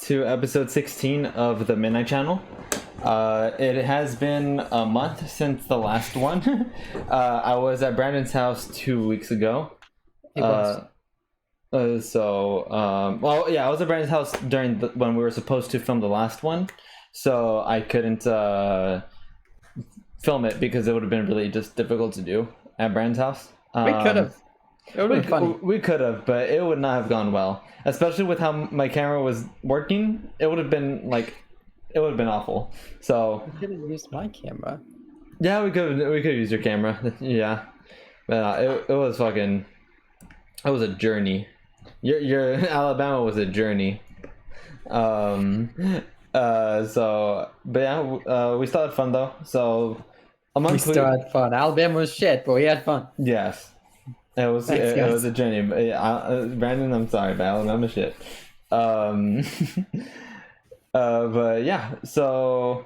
to episode 16 of the Midnight Channel. It has been a month since the last one. I was at Brandon's house 2 weeks ago. It was. I was at Brandon's house when we were supposed to film the last one, so I couldn't film it because it would have been really just difficult to do at Brandon's house. We could have. It would have been funny. We could have, but it would not have gone well. Especially with how my camera was working, it would have been awful. So You could have used my camera. yeah, we could use your camera. Yeah, but it was a journey. Your Alabama was a journey. We still had fun though. So We still had fun. Alabama was shit, but we had fun. Yes. It was Thanks, it was a journey. But Brandon, I'm sorry, but Alabama shit. But yeah, so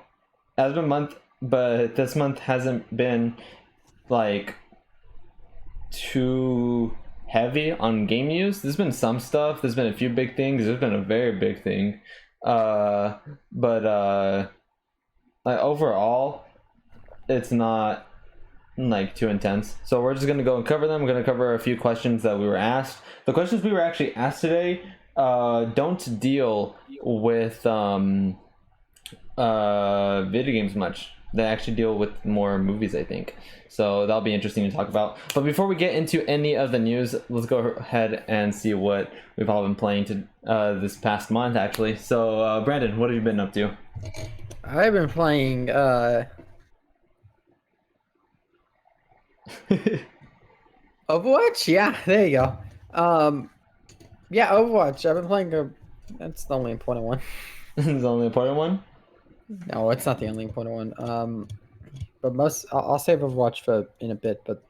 it's been a month, but this month hasn't been like too heavy on game use. There's been some stuff. There's been a few big things. There's been a very big thing. But like overall, it's not like too intense. So we're just gonna go and cover them. We're gonna cover a few questions that we were asked. The questions we were actually asked today don't deal with video games much. They actually deal with more movies, I think. So that'll be interesting to talk about. But before we get into any of the news, let's go ahead and see what we've all been playing to this past month, actually. So Brandon, what have you been up to? I've been playing Overwatch? Yeah, there you go. Yeah, Overwatch. I've been playing that's the only important one. This is the only important one? No, it's not the only important one. But I'll save Overwatch for in a bit, but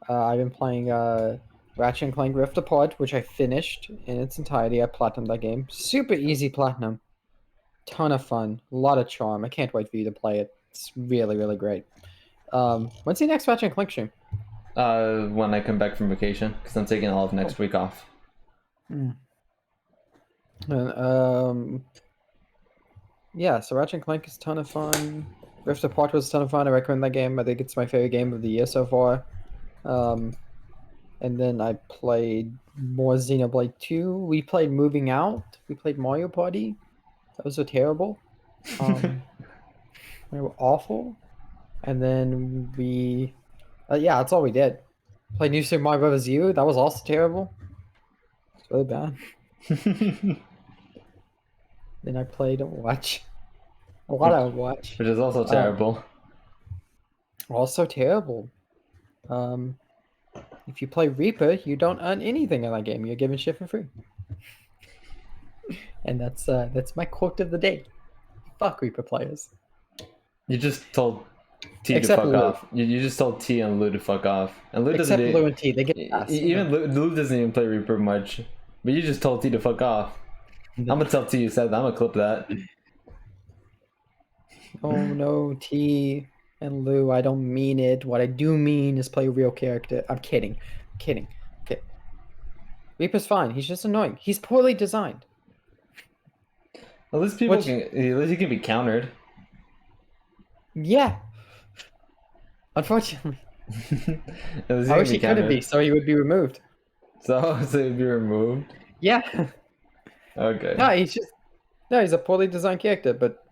I've been playing Ratchet and Clank Rift Apart, which I finished in its entirety. I platinumed that game. Super easy platinum. Ton of fun. A lot of charm. I can't wait for you to play it. It's really, really great. When's the next Ratchet and Clank stream? When I come back from vacation, because I'm taking all of next week off. Yeah, so Ratchet and Clank is a ton of fun. Rift Apart was a ton of fun. I recommend that game. I think it's my favorite game of the year so far. And then I played more Xenoblade 2. We played Moving Out. We played Mario Party. Those were terrible. They were awful. And then yeah, that's all we did. Played New Super Mario Bros. U. That was also terrible. It's really bad. Then I played Overwatch. A lot of Overwatch. Which is also terrible. Also terrible. If you play Reaper, you don't earn anything in that game. You're given shit for free. And that's my quote of the day. Fuck Reaper players. You just told T Except to fuck Lou. off. You just told T and Lou to fuck off. And Lou Except Lou and T, they get passed. Even Lou doesn't even play Reaper much. But you just told T to fuck off. I'm gonna tell T you said that. I'm gonna clip that. Oh no, T and Lou, I don't mean it. What I do mean is play a real character. I'm kidding. Okay. Reaper's fine. He's just annoying. He's poorly designed. At least he can be countered. Yeah. Unfortunately. I wish he couldn't be, so he would be removed. So he'd be removed? Yeah. Okay. No, he's a poorly designed character, but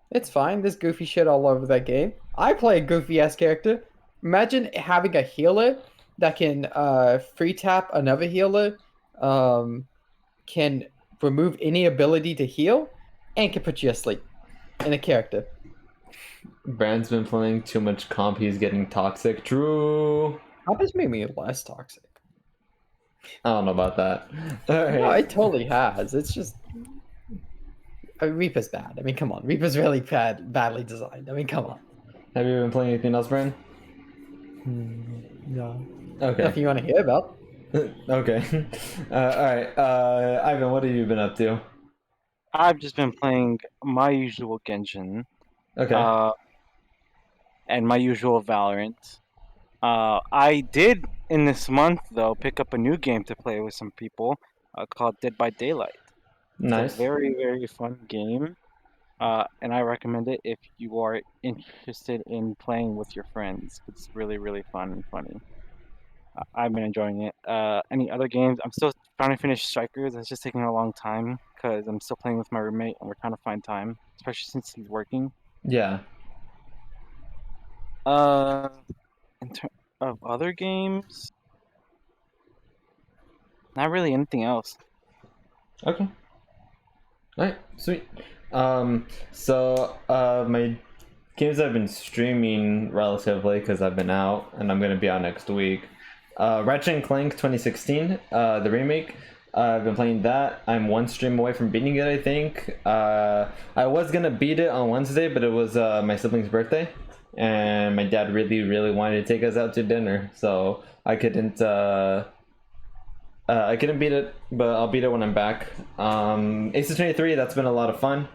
it's fine. There's goofy shit all over that game. I play a goofy ass character. Imagine having a healer that can free tap another healer, can remove any ability to heal, and can put you asleep in a character. Brand's been playing too much comp. He's getting toxic. True. How has made me less toxic? I don't know about that. All right. No, it totally has. It's just Reaper's bad. I mean, come on. Reaper's really badly designed. I mean, come on. Have you been playing anything else, Brand? No. Okay. Nothing you want to hear about. Okay. All right. Ivan, what have you been up to? I've just been playing my usual Genshin. Okay. And my usual Valorant. I did in this month though pick up a new game to play with some people called Dead by Daylight. Nice. It's a very, very fun game. And I recommend it if you are interested in playing with your friends. It's really, really fun and funny. I've been enjoying it. Any other games? I'm still trying to finish Strikers. It's just taking a long time because I'm still playing with my roommate and we're trying to find time, especially since he's working. Yeah. Uh, in terms of other games, not really anything else. Okay. All right. Sweet. My games I've been streaming relatively because I've been out and I'm gonna be out next week. Ratchet and Clank 2016, the remake. I've been playing that. I'm one stream away from beating it, I think. I was gonna beat it on Wednesday, but it was my sibling's birthday, and my dad really, really wanted to take us out to dinner, so I couldn't. I couldn't beat it, but I'll beat it when I'm back. Ace of 23, that's been a lot of fun.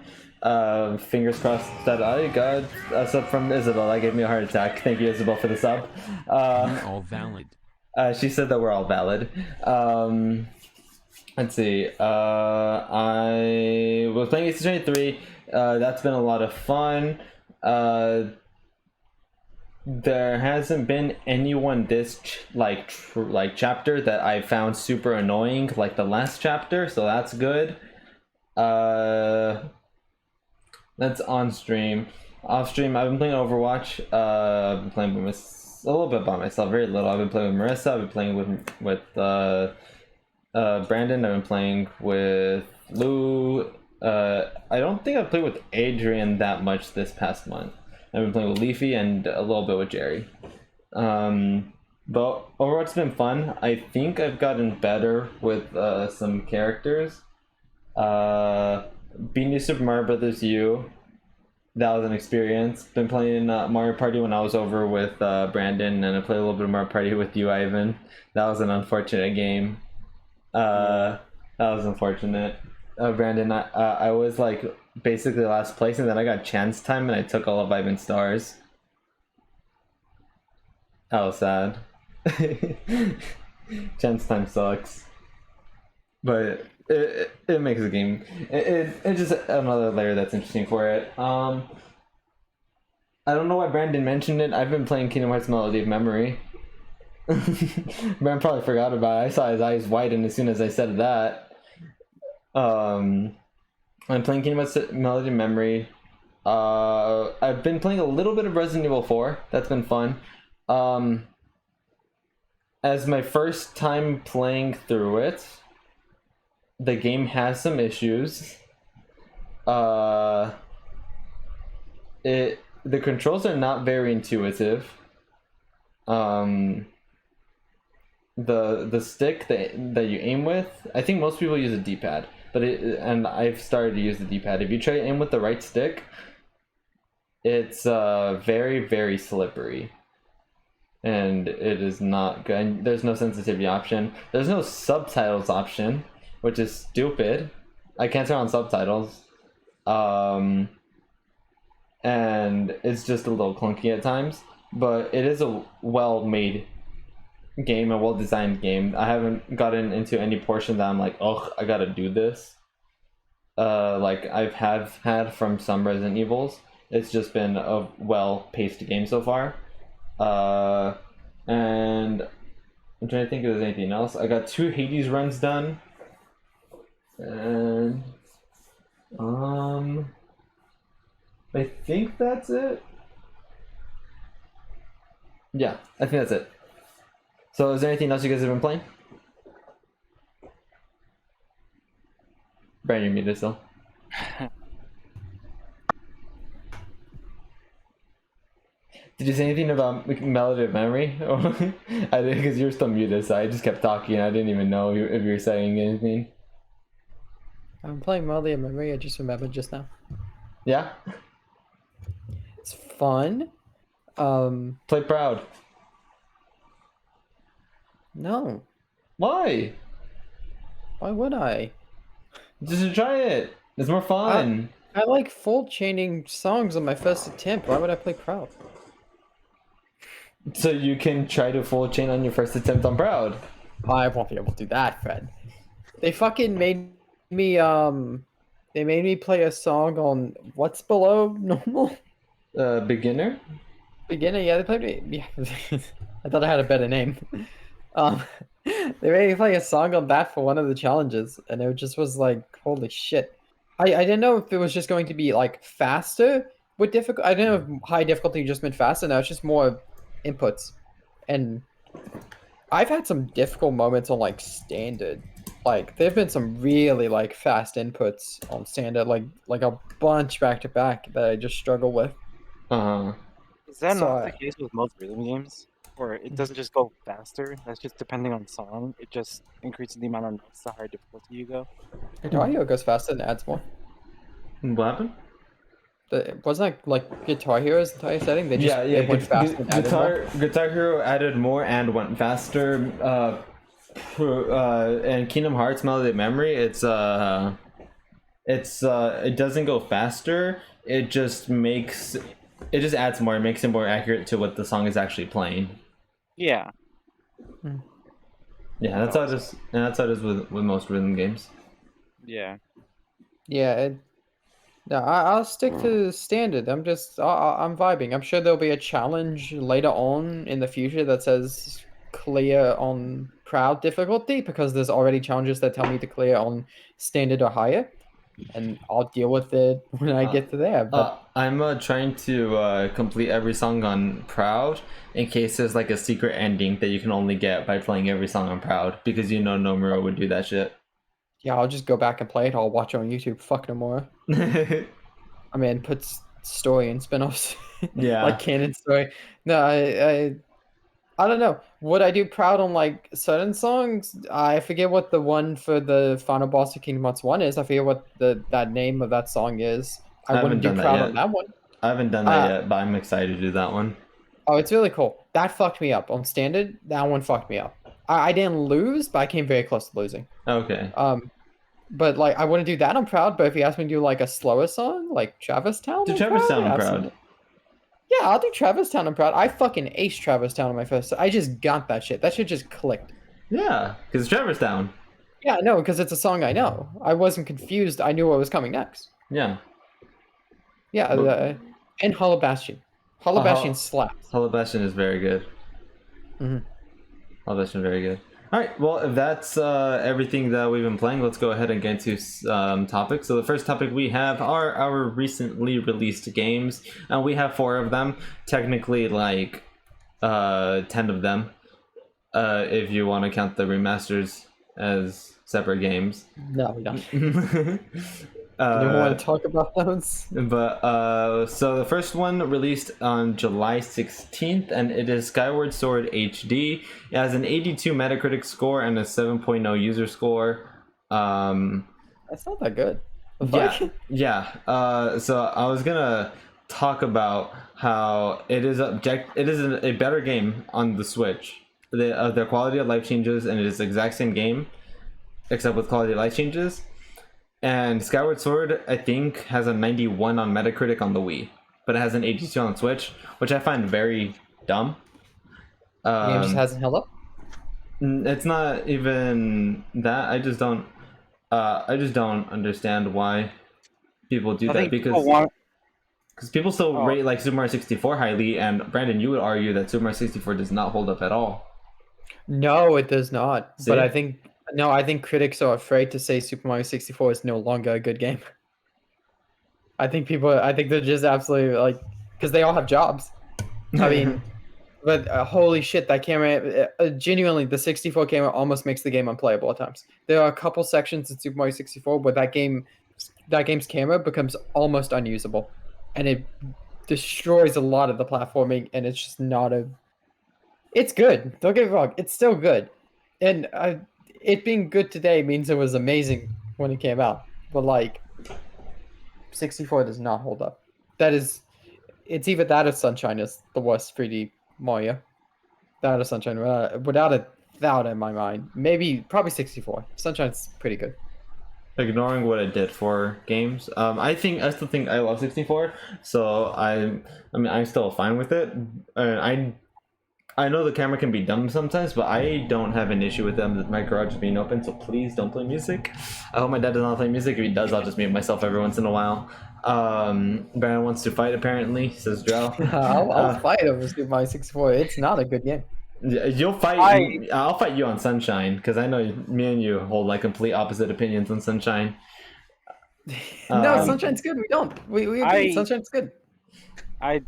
Fingers crossed that I got a sub from Isabel. That gave me a heart attack. Thank you, Isabel, for the sub. All valid. She said that we're all valid. Let's see. I was playing Ace of 23. That's been a lot of fun. There hasn't been anyone this chapter that I found super annoying like the last chapter, so that's good. That's on stream. Off stream, I've been playing Overwatch. I've been playing a little bit by myself, very little. I've been playing with Marissa. I've been playing with Brandon. I've been playing with Lou. I don't think I've played with Adrian that much this past month. I've been playing with Leafy and a little bit with Jerry. But Overwatch's been fun. I think I've gotten better with some characters. Being New Super Mario Brothers U, that was an experience. Been playing Mario Party when I was over with Brandon, and I played a little bit of Mario Party with you, Ivan. That was an unfortunate game. That was unfortunate. Brandon, I was like basically last place, and then I got chance time and I took all of Ivan's stars. That was sad. Chance time sucks, but it makes the game. It's just another layer that's interesting for it. I don't know why Brandon mentioned it. I've been playing Kingdom Hearts Melody of Memory. Brandon probably forgot about it. I saw his eyes widen as soon as I said that. I'm playing Kingdom Hearts Melody of Memory. I've been playing a little bit of Resident Evil 4. That's been fun. As my first time playing through it, the game has some issues. The controls are not very intuitive. The stick that you aim with, I think most people use a D-pad, and I've started to use the D-pad. If you try to aim with the right stick, it's very, very slippery, and it is not good. There's no sensitivity option. There's no subtitles option, which is stupid. I can't turn on subtitles, and it's just a little clunky at times, but it is a well-made game, a well-designed game. I haven't gotten into any portion that I'm like, oh, I gotta do this. Like I've had from some Resident Evils. It's just been a well-paced game so far. And I'm trying to think if there's anything else. I got 2 Hades runs done. And I think that's it. Yeah, I think that's it. So is there anything else you guys have been playing? Brian, you're muted still. Did you say anything about Melody of Memory? I did, because you were still muted, so I just kept talking. I didn't even know if you were saying anything. I'm playing Melody of Memory. I just remembered just now. Yeah? It's fun. Play Proud. No. Why? Why would I? Just try it. It's more fun. I like full chaining songs on my first attempt. Why would I play Proud? So you can try to full chain on your first attempt on Proud. I won't be able to do that, Fred. They fucking made me they made me play a song on what's below normal Beginner. beginning. Yeah, they played me. Yeah, I thought I had a better name. Um, they made me play a song on that for one of the challenges, and it just was like, holy shit. I didn't know if it was just going to be like faster with difficult. I didn't know if high difficulty just meant faster. No, it's just more inputs, and I've had some difficult moments on like standard. Like there've been some really like fast inputs on standard, like a bunch back to back that I just struggle with. Uh, Is that So not the case with most rhythm games? Or it doesn't just go faster? That's just depending on song. It just increases the amount of notes the higher difficulty you go. Guitar Hero goes faster and adds more. what happened? Wasn't that like Guitar Hero's entire setting? They just Yeah. it went faster and added more. Guitar Hero added more and went faster. And Kingdom Hearts Melody of Memory, it doesn't go faster. It just adds more. It makes it more accurate to what the song is actually playing. Yeah. Yeah, that's how it is. And that's how it is with most rhythm games. Yeah. Yeah, no, I'll stick to standard. I'm vibing. I'm sure there'll be a challenge later on in the future that says clear on proud difficulty because there's already challenges that tell me to clear on standard or higher, and I'll deal with it when I get to there. But I'm trying to complete every song on Proud in case there's like a secret ending that you can only get by playing every song on Proud because Nomura would do that shit. yeah, I'll just go back and play it. I'll watch it on YouTube. Fuck no more. I mean, put story and spin-offs. Yeah. Like canon story. No, I don't know. Would I do proud on like certain songs? I forget what the one for the final boss of Kingdom Hearts 1 is. I forget what that name of that song is. I wouldn't do haven't done that proud yet. on that one. I haven't done that yet, but I'm excited to do that one. Oh, it's really cool. That fucked me up on standard. That one fucked me up. I didn't lose, but I came very close to losing. Okay. But like I wouldn't do that on proud. But if you ask me to do like a slower song, like Travis Town, Do Travis Town on Proud. Yeah, I'll do Travis Town on Proud. I fucking aced Travis Town on my first. I just got that shit. That shit just clicked. Yeah, because Travis Town. Yeah, no, because it's a song I know. I wasn't confused. I knew what was coming next. Yeah. Yeah, But- and Hollow Bastion. Hollow Bastion slaps. Hollow Bastion is very good. Mhm. Hollow Bastion very good. All right, well, if that's everything that we've been playing, let's go ahead and get into topics. So the first topic we have are our recently released games, and we have 4 of them. Technically, like 10 of them, if you want to count the remasters as separate games. No, we don't. You want to talk about those? But so the first one released on July 16th, and it is Skyward Sword HD. It has an 82 Metacritic score and a 7.0 user score. That's not that good. Yeah. So I was gonna talk about how it is a better game on the Switch. The quality of life changes, and it is the exact same game, except with quality of life changes. And Skyward Sword, I think, has a 91 on Metacritic on the Wii, but it has an 82 on Switch, which I find very dumb. The game just hasn't held up. It's not even that. I just don't understand why people do I that think because people still rate like Super Mario 64 highly, and Brandon, you would argue that Super Mario 64 does not hold up at all. No, it does not. See? But I think critics are afraid to say Super Mario 64 is no longer a good game. I think they're just absolutely like, because they all have jobs. I mean, but holy shit, that camera, genuinely, the 64 camera almost makes the game unplayable at times. There are a couple sections in Super Mario 64 where that game's camera becomes almost unusable, and it destroys a lot of the platforming, and it's just not it's good. Don't get me wrong, it's still good, and it being good today means it was amazing when it came out. But like, 64 does not hold up. It's either that or Sunshine is the worst 3D Mario. That or Sunshine, without a doubt in my mind. Probably 64. Sunshine's pretty good. Ignoring what it did for games, I still think I love 64. So I'm still fine with it. I I know the camera can be dumb sometimes, but I don't have an issue with my garage being open. So please don't play music. I hope my dad does not play music. If he does, I'll just mute myself every once in a while. Brandon wants to fight apparently, says Drow. I'll fight over Super Mario 64. It's not a good game. You'll fight. I'll fight you on Sunshine because I know me and you hold like complete opposite opinions on Sunshine. No, Sunshine's good. We don't. We agree. Sunshine's good. I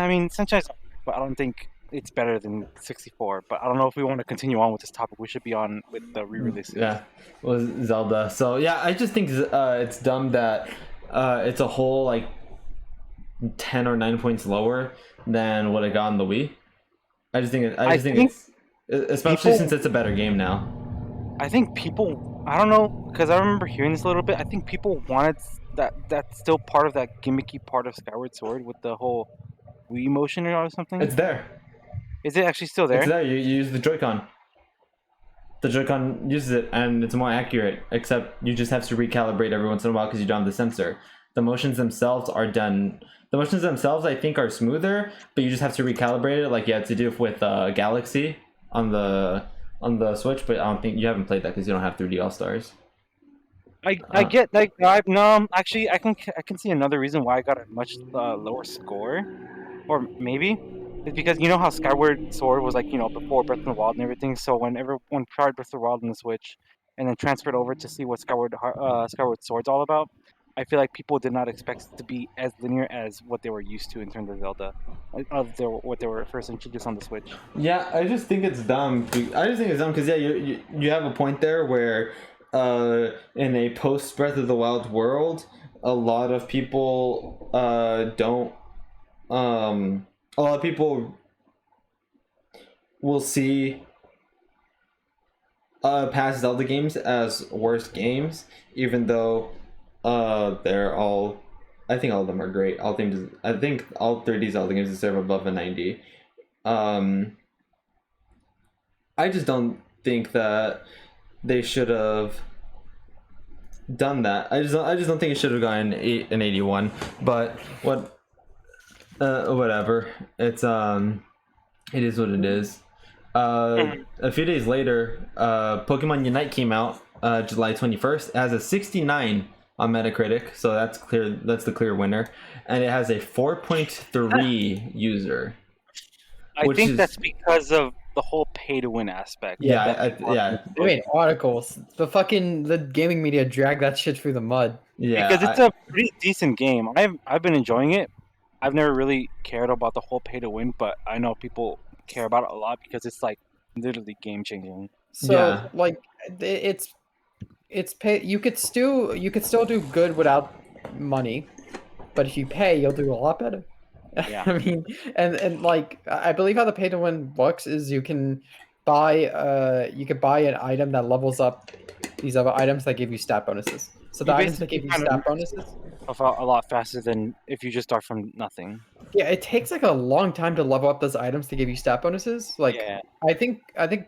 mean, Sunshine's, but I don't think it's better than 64. But I don't know if we want to continue on with this topic. We should be on with the re-releases. Yeah, was Zelda. So yeah, I just think it's dumb that it's a whole like 10 or 9 points lower than what it got on the Wii. I just think it's especially since it's a better game now. I think people, I don't know, because I remember hearing this a little bit. I think people wanted that's still part of that gimmicky part of Skyward Sword with the whole Wii motion or something. It's there. Is it actually still there? It's there. You use the Joy-Con. The Joy-Con uses it, and it's more accurate. Except you just have to recalibrate every once in a while because you don't have the sensor. The motions themselves are done. The motions themselves, I think, are smoother, but you just have to recalibrate it, like you had to do with Galaxy on the Switch. But I don't think you haven't played that because you don't have 3D All Stars. I get like no, actually I can see another reason why I got a much lower score, or maybe it's because you know how Skyward Sword was like, you know, before Breath of the Wild and everything. So when everyone tried Breath of the Wild on the Switch and then transferred over to see what Skyward Sword's all about, I feel like people did not expect it to be as linear as what they were used to in terms of Zelda, what they were first introduced on the Switch. Yeah, I just think it's dumb. Because yeah, you have a point there where in a post Breath of the Wild world, a lot of people don't. A lot of people will see past Zelda games as worst games, even though they're all. I think all of them are great. I think all 3D Zelda games deserve above a 90. I just don't think that they should have done that. I just don't think it should have gotten an 81. But whatever. It's it is what it is. A few days later, Pokemon Unite came out July 21st. It has a 69 on Metacritic, so that's clear. That's the clear winner, and it has a 4.3 user. I think that's because of the whole pay-to-win aspect. Yeah, I mean, articles. The gaming media dragged that shit through the mud. Yeah, because it's a pretty decent game. I've been enjoying it. I've never really cared about the whole pay-to-win, but I know people care about it a lot because it's like literally game-changing. So Yeah. like, it's pay. You could still do good without money, but if you pay, you'll do a lot better. Yeah. I mean, and like I believe how the pay to win works is you can buy an item that levels up these other items that give you stat bonuses. So the You items that give you basically stat bonuses, A lot faster than if you just start from nothing. yeah, it takes like a long time to level up those items to give you stat bonuses. Like Yeah. I think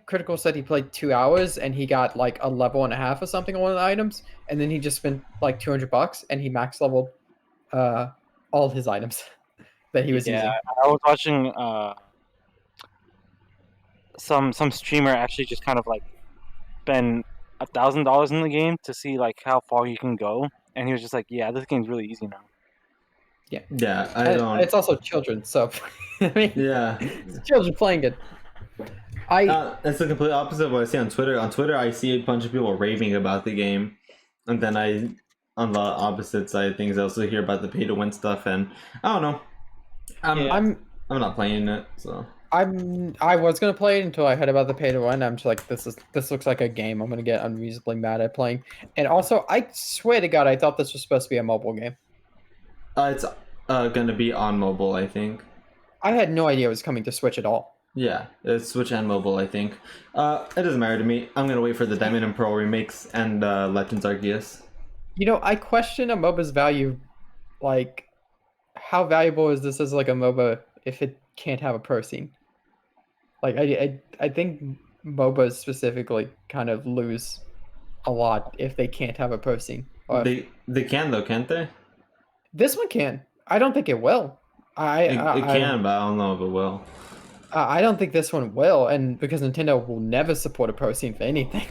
Critical said he played 2 hours and he got like a level and a half or something on one of the items, and then he just spent like $200 and he max leveled all his items that he was using. I was watching some streamer actually just kind of like spend $1,000 in the game to see like how far you can go, and he was just like, "Yeah, this game's really easy now." Yeah, I And don't. it's also children, so I mean, Yeah, it's children playing it. it's the complete opposite of what I see on Twitter. On Twitter, I see a bunch of people raving about the game, and then on the opposite side of things, I also hear about the pay-to-win stuff, and I don't know. I'm not playing it, so. I was gonna play it until I heard about the pay to win. I'm just like, this looks like a game I'm gonna get unreasonably mad at playing. And also, I swear to God, I thought this was supposed to be a mobile game. It's gonna be on mobile, I think. I had no idea it was coming to Switch at all. Yeah, it's Switch and mobile, I think. It doesn't matter to me. I'm gonna wait for the Diamond and Pearl remakes and Legends Arceus. You know, I question a MOBA's value. Like, how valuable is this as like a MOBA if it can't have a pro scene? Like, I think MOBAs specifically kind of lose a lot if they can't have a pro scene. Or They can though, can't they? this one can. I don't think it will. It can, but I don't know if it will. I don't think this one will, and because Nintendo will never support a pro scene for anything.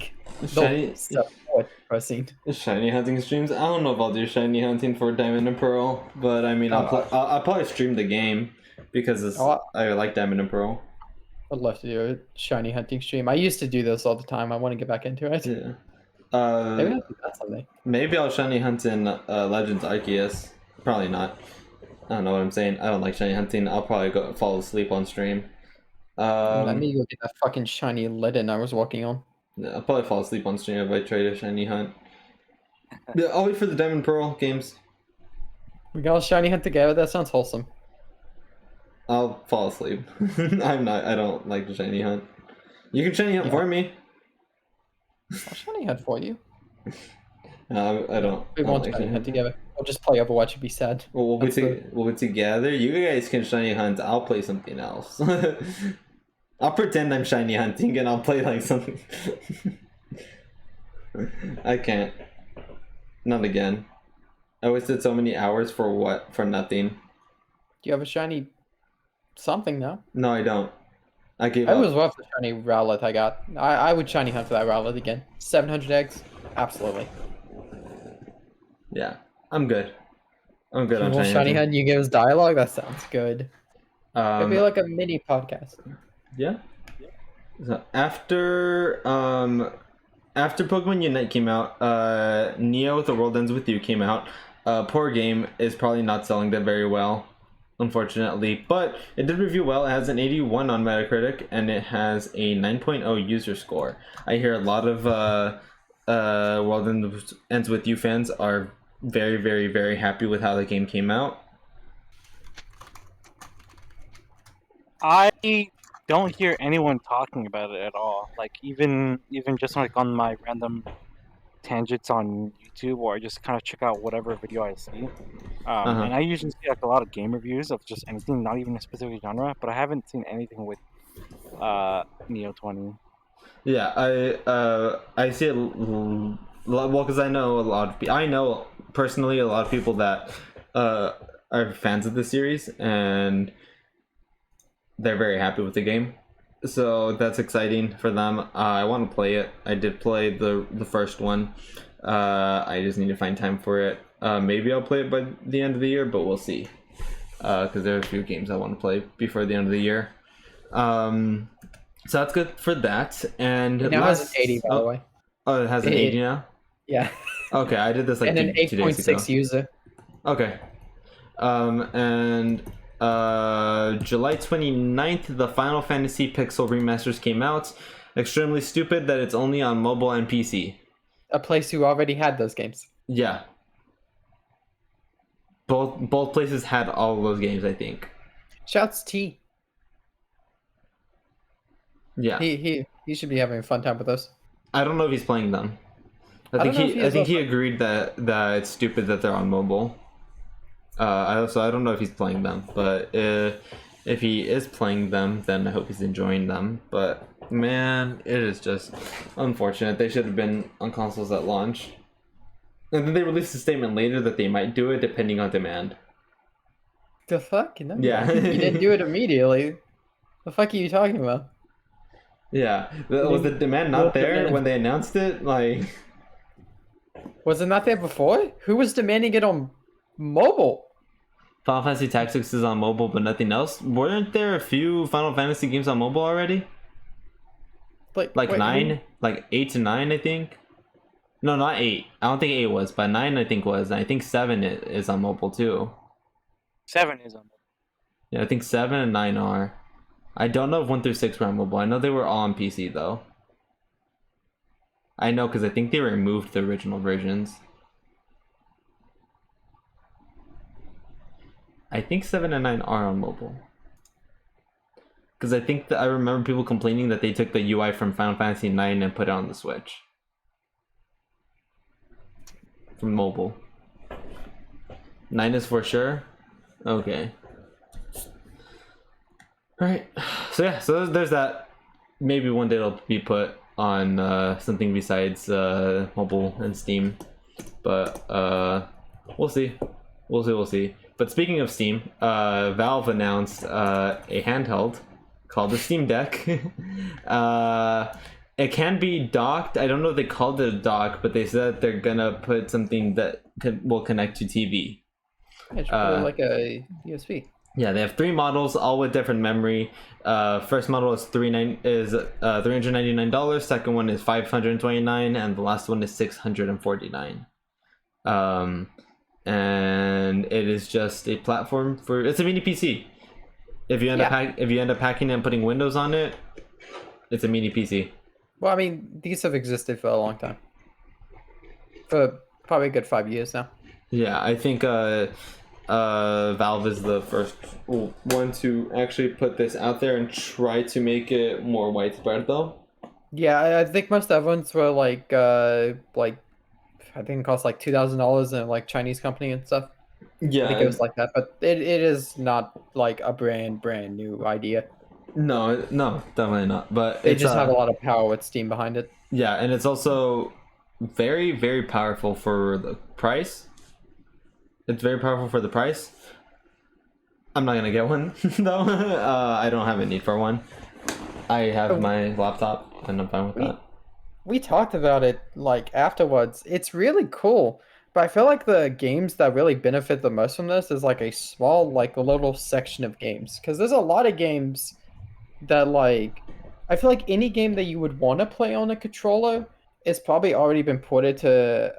Shiny, They'll support pro scene. shiny hunting streams. I don't know if I'll do shiny hunting for Diamond and Pearl, but I mean, I'll probably stream the game because I like Diamond and Pearl. I'd love to do a shiny hunting stream. I used to do this all the time. I want to get back into it. Yeah. Maybe I'll do that someday. Maybe I'll shiny hunt in Legends Arceus. Probably not. I don't know what I'm saying. I don't like shiny hunting. I'll probably go fall asleep on stream. Let me go get that fucking shiny Litten I was walking on. Yeah, I'll probably fall asleep on stream if I try to shiny hunt. Yeah, I'll wait for the Diamond Pearl games. We got a shiny hunt together. That sounds wholesome. I'll fall asleep. I don't like the shiny hunt. You can shiny hunt for me. I'll shiny hunt for you. No, I don't. We won't like shiny hunt together. I'll just play Overwatch and be sad. Well, we'll be together. You guys can shiny hunt. I'll play something else. I'll pretend I'm shiny hunting and I'll play like something. I can't. Not again. I wasted so many hours for what? For nothing. Do you have a shiny something now? No, I don't. I gave I up. was worth the shiny Rowlet I got. I would shiny hunt for that Rowlet again. 700 eggs? Absolutely. Yeah, I'm good. I'm good on Well, shiny shiny hunting. hunt, you give us dialogue? That sounds good. It'd be like a mini podcast. Yeah. So after Pokemon Unite came out, Neo: The World Ends With You came out. Poor game, is probably not selling that very well, unfortunately, but it did review well. It has an 81 on Metacritic and it has a 9.0 user score. I hear a lot of World Ends With You fans are very, very, very happy with how the game came out. I don't hear anyone talking about it at all. Like even just like on my random tangents on YouTube, or I just kind of check out whatever video I see. And I usually see like a lot of game reviews of just anything, not even a specific genre. But I haven't seen anything with Neo 20. Yeah, I see it. Well, because I know a lot of I know personally a lot of people that are fans of the series and they're very happy with the game, so that's exciting for them. I want to play it. I did play the first one. I just need to find time for it. Maybe I'll play it by the end of the year, but we'll see. Because there are a few games I want to play before the end of the year. So that's good for that. And It now has an 80, by the way. Oh, it has an 80 now? Yeah. Okay, I did this like and an 8.6 user. Okay. And July 29th, the Final Fantasy Pixel Remasters came out. Extremely stupid that it's only on mobile and PC. A place who already had those games. Yeah. Both places had all of those games, I think. Shouts T. Yeah. He should be having a fun time with us. I don't know if he's playing them. I think he agreed that it's stupid that they're on mobile. I don't know if he's playing them, but if he is playing them, then I hope he's enjoying them. But man, it is just unfortunate. They should have been on consoles at launch. And then they released a statement later that they might do it depending on demand. The fuck? No. Yeah. You didn't do it immediately. The fuck are you talking about? Yeah. Was the demand not there when they announced it? Like, was it not there before? Who was demanding it on mobile? Final Fantasy Tactics is on mobile, but nothing else. Weren't there a few Final Fantasy games on mobile already? Like wait, 9, like 8 to 9, I think. No, not 8. I don't think 8 was, but 9 I think was. And I think 7 is on mobile too. 7 is on mobile. Yeah, I think 7 and 9 are. I don't know if 1 through 6 were on mobile. I know they were all on PC though. I know because I think they removed the original versions. I think 7 and 9 are on mobile. Because I think that I remember people complaining that they took the UI from Final Fantasy 9 and put it on the Switch. From mobile. 9 is for sure? Okay. Alright. So yeah, so there's that. Maybe one day it'll be put on something besides mobile and Steam. But we'll see. We'll see. But speaking of Steam, Valve announced a handheld called the Steam Deck. It can be docked. I don't know if they called it a dock, but they said they're gonna put something that will connect to TV. It's probably like a USB. Yeah, they have 3 models, all with different memory. First model is $399. Second one is $529, and the last one is $649. And it is just a platform for. It's a mini PC. If you end up hacking it and putting Windows on it, it's a mini PC. Well, I mean, these have existed for a long time. For probably a good 5 years now. Yeah, I think Valve is the first one to actually put this out there and try to make it more widespread, though. Yeah, I think most other ones were like I think it cost like $2,000 and like Chinese company and stuff. Yeah, I think it was like that, but it is not like a brand new idea. No, definitely not. But They just have a lot of power with Steam behind it. Yeah, and it's also very, very powerful for the price. It's very powerful for the price. I'm not gonna get one though. I don't have a need for one. I have my laptop, and I'm fine with that. We talked about it like afterwards. It's really cool, but I feel like the games that really benefit the most from this is like a small, like a little section of games. Because there's a lot of games that like, I feel like any game that you would want to play on a controller is probably already been ported to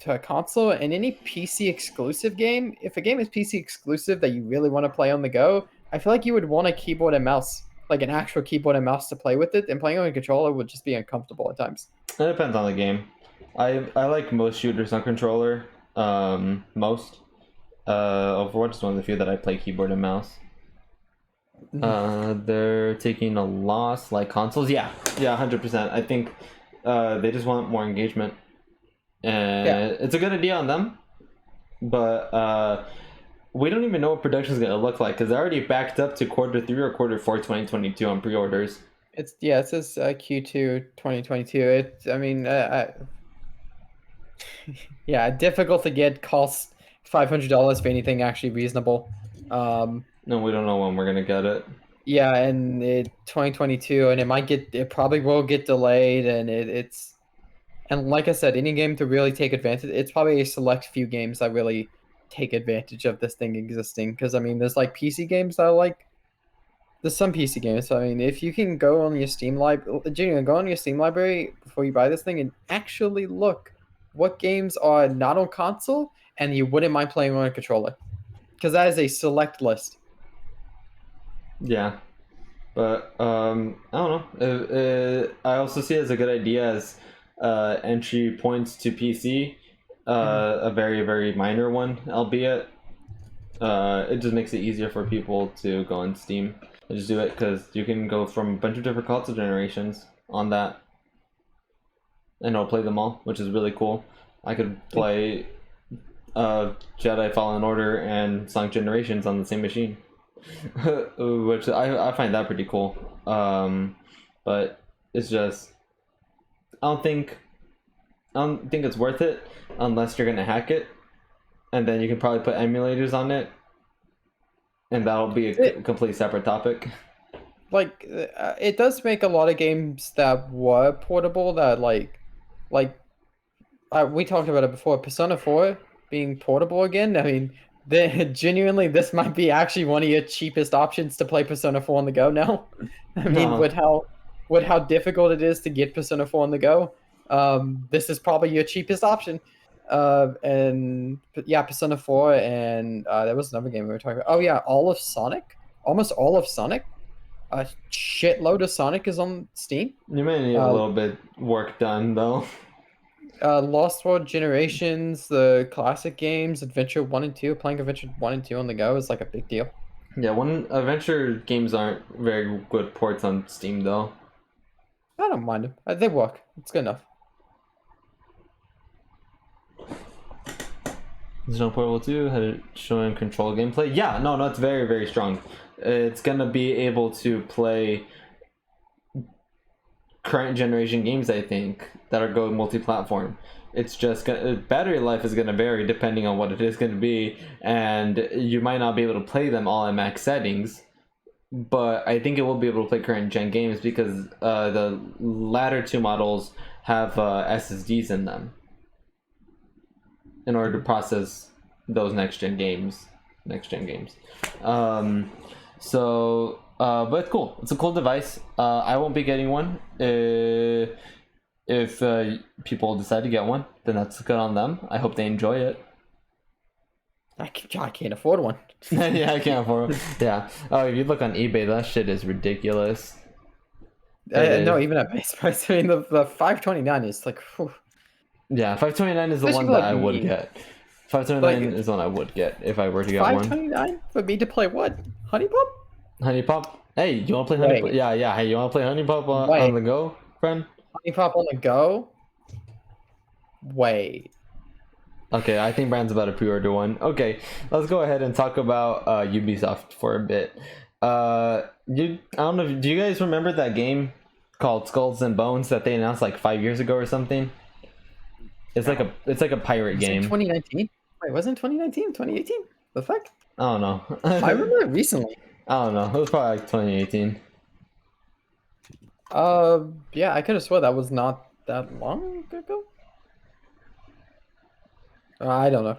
a console. And any PC exclusive game, if a game is PC exclusive that you really want to play on the go, I feel like you would want a keyboard and mouse, like an actual keyboard and mouse to play with it, and playing on a controller would just be uncomfortable at times. It depends on the game. I like most shooters on controller. Most. Overwatch is one of the few that I play keyboard and mouse. They're taking a loss like consoles. Yeah, 100%. I think they just want more engagement, and it's a good idea on them. But we don't even know what production is going to look like, because they're already backed up to Q3 or Q4 2022 on pre-orders. It says Q2 2022. Difficult to get. Costs $500 for anything actually reasonable. No, we don't know when we're gonna get it. Yeah, and 2022, and it probably will get delayed, and and like I said, any game to really take advantage, it's probably a select few games that really take advantage of this thing existing. Because I mean, there's like PC games that I like. There's some PC games. So, I mean, if you can go on your Steam library before you buy this thing and actually look what games are not on console and you wouldn't mind playing on a controller, because that is a select list. Yeah, but I don't know. I also see it as a good idea as entry points to PC. A very, very minor one, albeit. It just makes it easier for people to go on Steam and just do it, because you can go from a bunch of different console generations on that, and I'll play them all, which is really cool. I could play Jedi Fallen Order and Sonic Generations on the same machine, which I find that pretty cool. But it's just, I don't think it's worth it unless you're gonna hack it, and then you can probably put emulators on it, and that'll be a complete separate topic. Like, it does make a lot of games that were portable that we talked about it before. Persona 4 being portable again. I mean, genuinely, this might be actually one of your cheapest options to play Persona 4 on the go now. I mean, with how difficult it is to get Persona 4 on the go, this is probably your cheapest option. Persona 4, and there was another game we were talking about. Oh yeah, almost all of Sonic. A shitload of Sonic is on Steam. You may need a little bit work done though. Lost World Generations, the classic games, Adventure 1 and 2, playing Adventure 1 and 2 on the go is like a big deal. Yeah, adventure games aren't very good ports on Steam though. I don't mind them. They work. It's good enough. Zone Portable 2 had it showing control gameplay. Yeah, no, it's very, very strong. It's gonna be able to play current generation games, I think, that are going multi-platform. It's just battery life is gonna vary depending on what it is gonna be, and you might not be able to play them all at max settings. but I think it will be able to play current gen games because the latter two models have SSDs in them in order to process those next gen games. So but it's cool. It's a cool device. I won't be getting one. If people decide to get one, then that's good on them. I hope they enjoy it. I can't afford one. Yeah, I can't afford it. Yeah. Oh, if you look on eBay, that shit is ridiculous. No, even at base price. I mean, the 529 is like. Whew. Yeah, 529 is the Especially one that like I would me. get. 529 Like- is the one I would get if I were to get one. 529 for me to play what? Honey Pop? Honey Pop. Hey, you want to play Honey Pop? Wait. Yeah. Hey, you want to play Honey Pop on Wait. the go, friend? Honey Pop on the go? Wait. Okay, I think Brand's about to pre-order one. Okay, let's go ahead and talk about Ubisoft for a bit. I don't know. Do you guys remember that game called Skulls and Bones that they announced like 5 years ago or something? It's like a pirate Was it game. 2019? Wait, wasn't it 2019? 2018? The fuck? I don't know. I remember it recently. I don't know. It was probably like 2018. Yeah, I could have swore that was not that long ago. I don't know.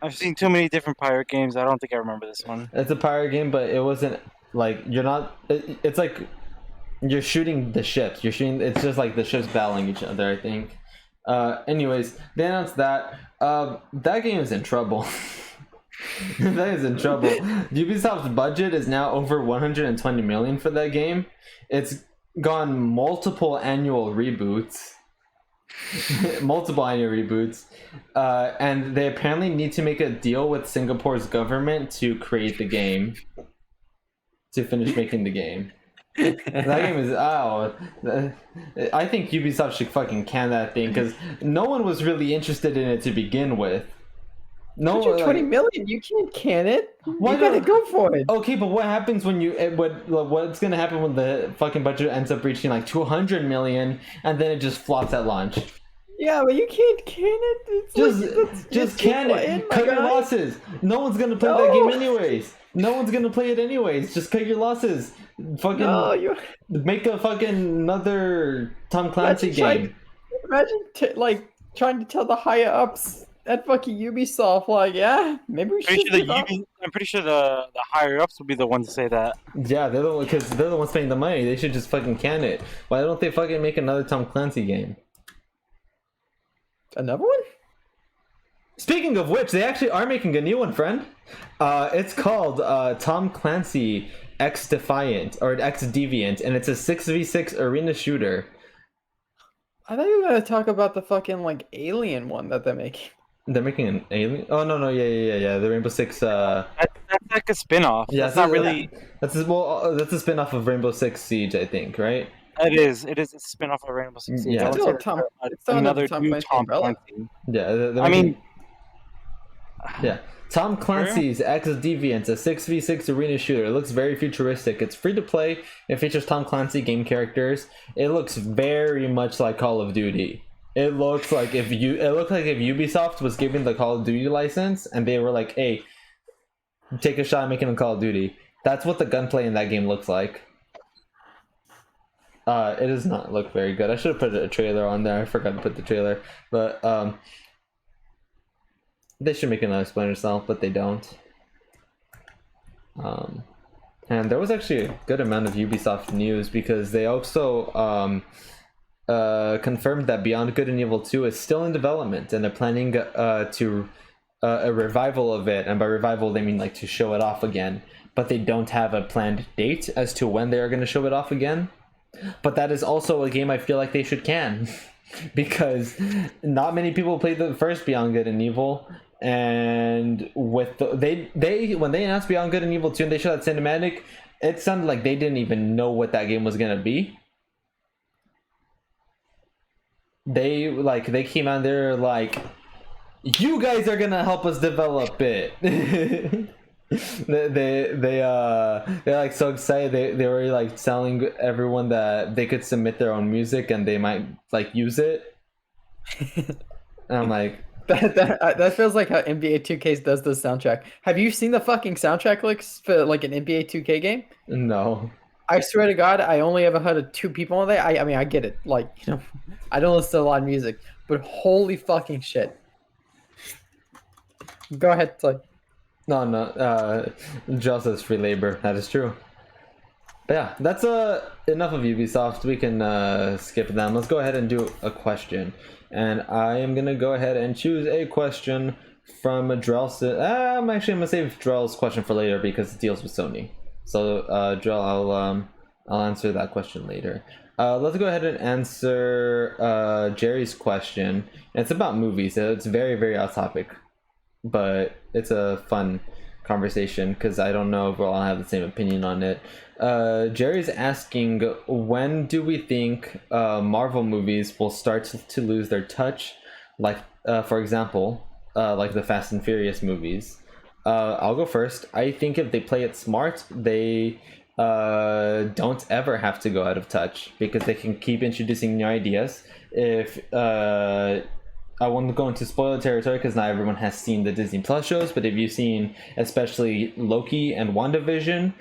I've seen too many different pirate games. I don't think I remember this one. It's a pirate game, but it wasn't like you're not. It's like you're shooting the ships. You're shooting. It's just like the ships battling each other. I think. Anyways, they announced that. That game is in trouble. That is in trouble. Ubisoft's budget is now over 120 million for that game. It's gone multiple annual reboots. And they apparently need to make a deal with Singapore's government to create the game, to finish making the game. That game is I think Ubisoft should fucking can that thing because no one was really interested in it to begin with. No, 120 like, million? You can't can it. Why You gotta not? go for it. okay, but what happens when what's gonna happen when the fucking budget ends up reaching like 200 million and then it just flops at launch? Yeah, but you can't can it. It's Just can it. Cut your losses. No one's gonna play that No. game anyways. No one's gonna play it anyways. Just cut your losses. Fucking No, you make a fucking another Tom Clancy game. imagine trying to tell the higher ups at fucking Ubisoft, like, yeah, maybe we should. I'm pretty sure the higher ups will be the ones to say that. Yeah, because they're the ones paying the money. They should just fucking can it. Why don't they fucking make another Tom Clancy game? Another one? Speaking of which, they actually are making a new one, friend. It's called Tom Clancy X Defiant or X Deviant, and it's a 6v6 arena shooter. I thought you were gonna talk about the fucking like alien one that they're making. They're making an alien. Oh no, yeah. The Rainbow Six. That's like a spin-off. Yeah, That's not really. That's a spin-off of Rainbow Six Siege, I think, right? It is a spin-off of Rainbow Six Siege. Yeah. I It's would still say it's still another Tom new Clancy Tom umbrella. Clancy. Yeah, I mean, yeah. Tom Clancy's X Deviant, a 6v6 arena shooter. It looks very futuristic. It's free to play. It features Tom Clancy game characters. It looks very much like Call of Duty. It looks like if Ubisoft was giving the Call of Duty license and they were like, "Hey, take a shot at making a Call of Duty." That's what the gunplay in that game looks like. It does not look very good. I should have put a trailer on there. I forgot to put the trailer, but they should make another Splinter Cell, but they don't. And there was actually a good amount of Ubisoft news because they also confirmed that Beyond Good and Evil 2 is still in development, and they're planning to a revival of it. And by revival, they mean like to show it off again. But they don't have a planned date as to when they are going to show it off again. But that is also a game I feel like they should can, because not many people played the first Beyond Good and Evil. And with they when they announced Beyond Good and Evil 2 and they showed that cinematic, it sounded like they didn't even know what that game was gonna be. They came out there like, you guys are gonna help us develop it. They're like so excited. They were like telling everyone that they could submit their own music and they might like use it. And I'm like, That feels like how NBA 2K does the soundtrack. Have you seen the fucking soundtrack licks for like an NBA 2K game? No. I swear to God, I only ever heard of 2 people on there. I mean, I get it. Like, I don't listen to a lot of music, but holy fucking shit. Go ahead, play. No. Joel says free labor. That is true. But yeah, that's enough of Ubisoft. We can skip them. Let's go ahead and do a question. And I am gonna go ahead and choose a question from Drell. I'm gonna save Drell's question for later because it deals with Sony. So Drell, I'll answer that question later. Let's go ahead and answer Jerry's question. It's about movies. It's very, very off topic, but it's a fun conversation because I don't know if we'll all have the same opinion on it. Jerry's asking, when do we think Marvel movies will start to lose their touch? Like, for example, like the Fast and Furious movies. I'll go first. I think if they play it smart, they don't ever have to go out of touch because they can keep introducing new ideas. If I won't go into spoiler territory because not everyone has seen the Disney Plus shows, but if you've seen especially Loki and WandaVision,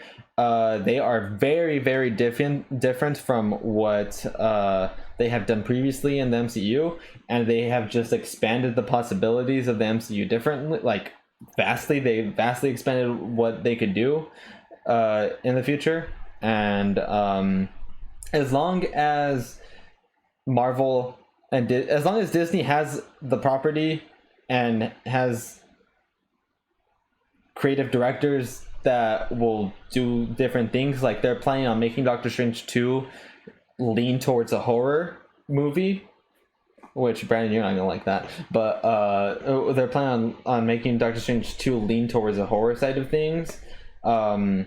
they are very, very different from what they have done previously in the MCU, and they have just expanded the possibilities of the MCU differently, like vastly. They vastly expanded what they could do in the future, and as long as Marvel and as long as Disney has the property and has creative directors that will do different things, like they're planning on making Doctor Strange 2 lean towards a horror movie, which Brandon, you're not gonna like that, but they're planning on making Doctor Strange 2 lean towards a horror side of things, and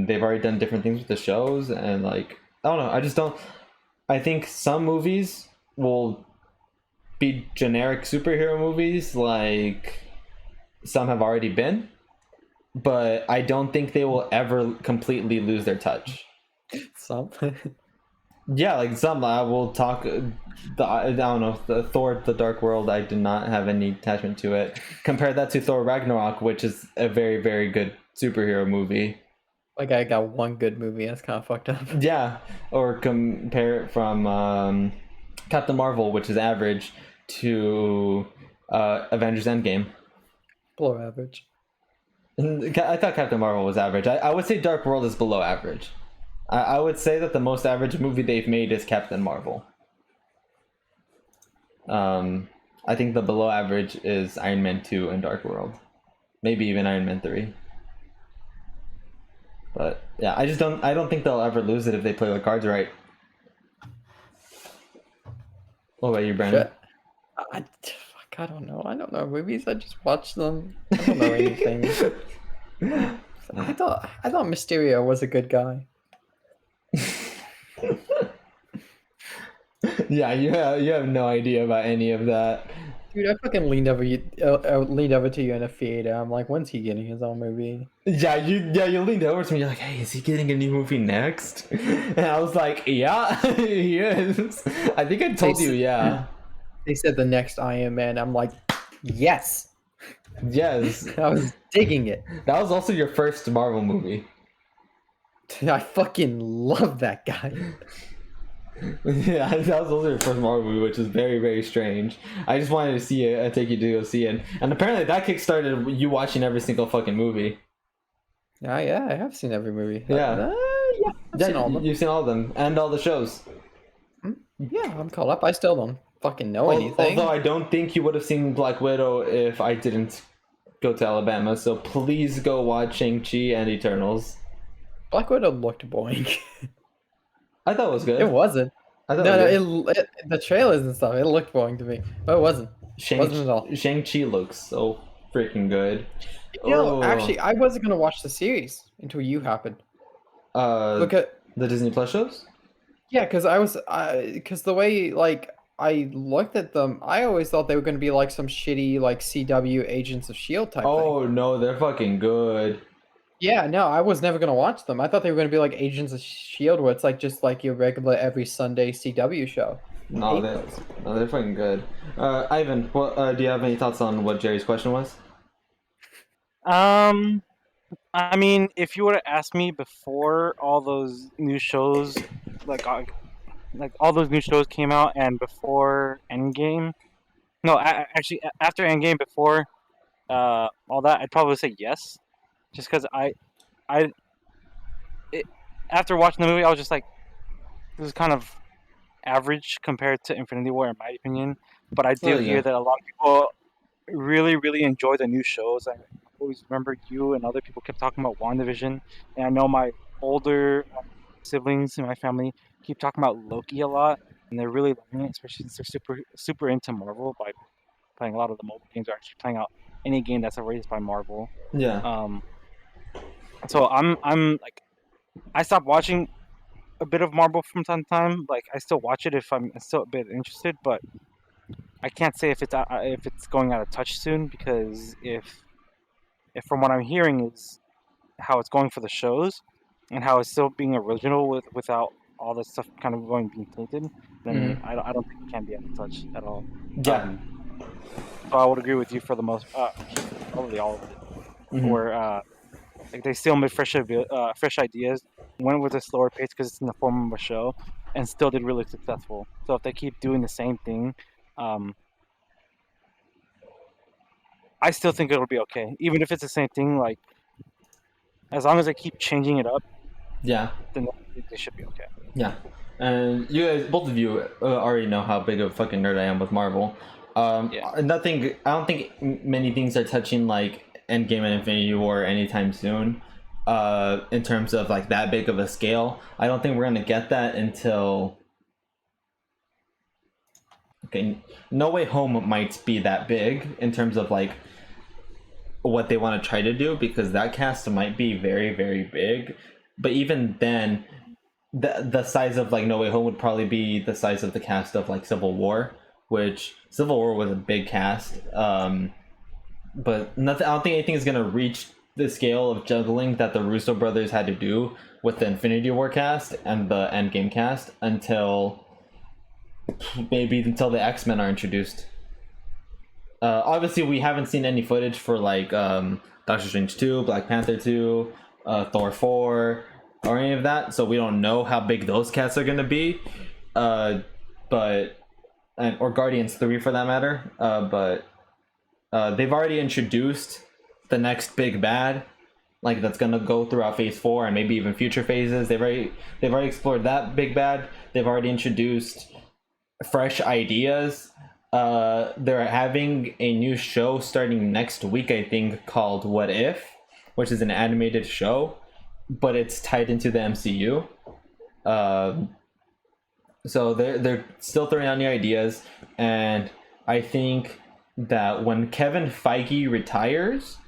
they've already done different things with the shows, and like I don't know, I think some movies will be generic superhero movies, like some have already been, but I don't think they will ever completely lose their touch. Some. Yeah, like some. I will talk. I don't know. The Thor: The Dark World. I did not have any attachment to it. Compare that to Thor: Ragnarok, which is a very, very good superhero movie. Like I got one good movie. That's kind of fucked up. Yeah, or compare it from Captain Marvel, which is average, to Avengers Endgame. Below average. I thought Captain Marvel was average. I would say Dark World is below average. I would say that the most average movie they've made is Captain Marvel. I think the below average is Iron Man 2 and Dark World. Maybe even Iron Man 3. But yeah, I don't think they'll ever lose it if they play the cards right. What about you, Brandon? I don't know. I don't know movies. I just watch them. I don't know anything. I thought Mysterio was a good guy. Yeah, you have no idea about any of that. Dude, I fucking leaned over to you in a theater. I'm like, when's he getting his own movie? Yeah, you leaned over to me. You're like, hey, is he getting a new movie next? And I was like, yeah, he is. I think I told you, yeah. They said the next Iron Man. I'm like, yes. Yes. I was digging it. That was also your first Marvel movie. I fucking love that guy. Yeah, that was also your first Marvel movie, which is very, very strange. I just wanted to see it and take you to go see it. And apparently that kickstarted you watching every single fucking movie. Yeah, I have seen every movie. Yeah. Yeah, I've seen all of them. You've seen all of them and all the shows. Yeah, I'm caught up. I still don't fucking know anything. Although I don't think you would have seen Black Widow if I didn't go to Alabama. So please go watch Shang-Chi and Eternals. Black Widow looked boring. I thought it was good. It wasn't. I thought The trailers and stuff, it looked boring to me. But it wasn't. Wasn't at all. Shang-Chi looks so freaking good. You know, actually, I wasn't going to watch the series until you happened. Look at the Disney Plus shows? Yeah, because the way, like, I looked at them, I always thought they were going to be like some shitty, like, CW Agents of S.H.I.E.L.D. type thing. Oh, no, they're fucking good. Yeah, no, I was never going to watch them. I thought they were going to be like Agents of S.H.I.E.L.D., where it's like just like your regular every Sunday CW show. No, they're fucking good. Ivan, what do you have any thoughts on what Jerry's question was? I mean, if you were to ask me before all those new shows, like like all those new shows came out, and before Endgame, no, actually after Endgame, before all that, I'd probably say yes, just because I it, after watching the movie, I was just like, this is kind of average compared to Infinity War, in my opinion. But I do Oh hear yeah. that a lot of people really enjoy the new shows. I always remember you and other people kept talking about WandaVision, and I know my older siblings in my family keep talking about Loki a lot, and they're really loving it, especially since they're super into Marvel by playing a lot of the mobile games, or actually playing out any game that's released by Marvel. Yeah. Um, so I'm like, I stopped watching a bit of Marvel from time to time. Like I still watch it if I'm still a bit interested, but I can't say if it's going out of touch soon, because if from what I'm hearing is how it's going for the shows and how it's still being original without all this stuff kind of being tainted, then Hmm. I don't think it can be out of touch at all. Yeah. So I would agree with you for the most, probably all of it. Hmm. Where like they still made fresh ideas, went with a slower pace because it's in the form of a show, and still did really successful. So if they keep doing the same thing, um, I still think it'll be okay, even if it's the same thing. Like as long as they keep changing it up, Yeah. then they should be okay. Yeah. And you guys, both of you, already know how big of a fucking nerd I am with Marvel. Yeah. Nothing. I don't think many things are touching like Endgame and Infinity War anytime soon. In terms of like that big of a scale, I don't think we're gonna get that until. Okay, No Way Home might be that big in terms of like what they want to try to do, because that cast might be very big. But even then, the size of like No Way Home would probably be the size of the cast of like Civil War, which Civil War was a big cast. But nothing. I don't think anything is gonna reach the scale of juggling that the Russo brothers had to do with the Infinity War cast and the Endgame cast until the X-Men are introduced. Obviously, we haven't seen any footage for like Doctor Strange 2, Black Panther 2, Thor 4, or any of that, so we don't know how big those cats are going to be. But or Guardians 3 for that matter. But they've already introduced the next big bad, like that's gonna go throughout Phase 4 and maybe even future phases. They've already explored that big bad. They've already introduced fresh ideas. They're having a new show starting next week, I think, called What If, which is an animated show, but it's tied into the MCU. So they're still throwing out new ideas, and I think that when Kevin Feige retires,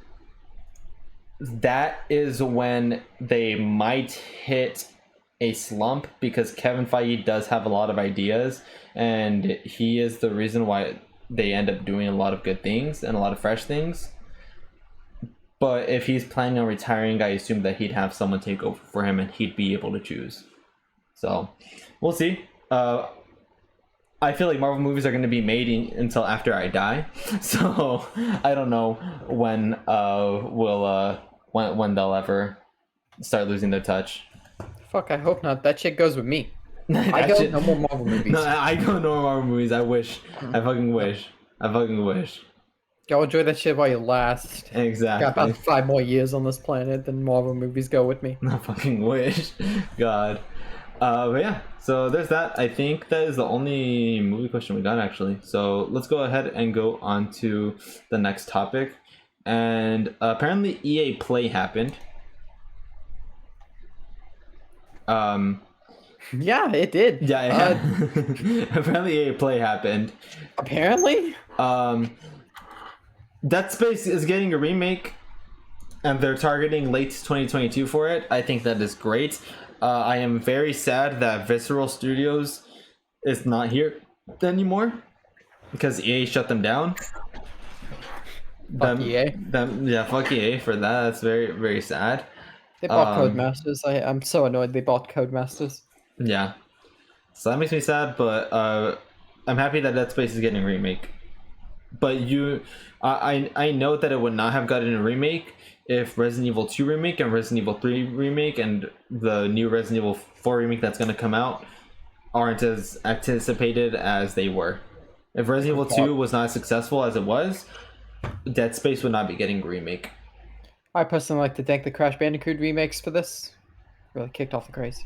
that is when they might hit a slump, because Kevin Feige does have a lot of ideas, and he is the reason why they end up doing a lot of good things and a lot of fresh things. But if he's planning on retiring, I assume that he'd have someone take over for him and he'd be able to choose. So we'll see. I feel like Marvel movies are going to be made until after I die, so I don't know when when they'll ever start losing their touch. Fuck, I hope not. That shit goes with me. That I go shit- no more Marvel movies. No, I go no more Marvel movies. I wish. I fucking wish. I fucking wish. Go enjoy that shit while you last. Got Exactly. about 5 more years on this planet, then Marvel movies go with me. I fucking wish. God. But yeah, so there's that. I think that is the only movie question we got, actually. So let's go ahead and go on to the next topic. And apparently EA Play happened. Yeah, it did. Yeah. Apparently EA Play happened. Apparently? Dead Space is getting a remake, and they're targeting late 2022 for it. I think that is great. I am very sad that Visceral Studios is not here anymore, because EA shut them down. Fuck EA. Fuck EA for that. That's very sad. They bought Codemasters. I'm so annoyed they bought Codemasters. Yeah. So that makes me sad, but I'm happy that Dead Space is getting a remake. But I know that it would not have gotten a remake if Resident Evil 2 remake and Resident Evil 3 remake and the new Resident Evil 4 remake that's going to come out aren't as anticipated as they were. If Resident Evil 2 was not as successful as it was, Dead Space would not be getting a remake. I personally like to thank the Crash Bandicoot remakes for this. Really kicked off the craze.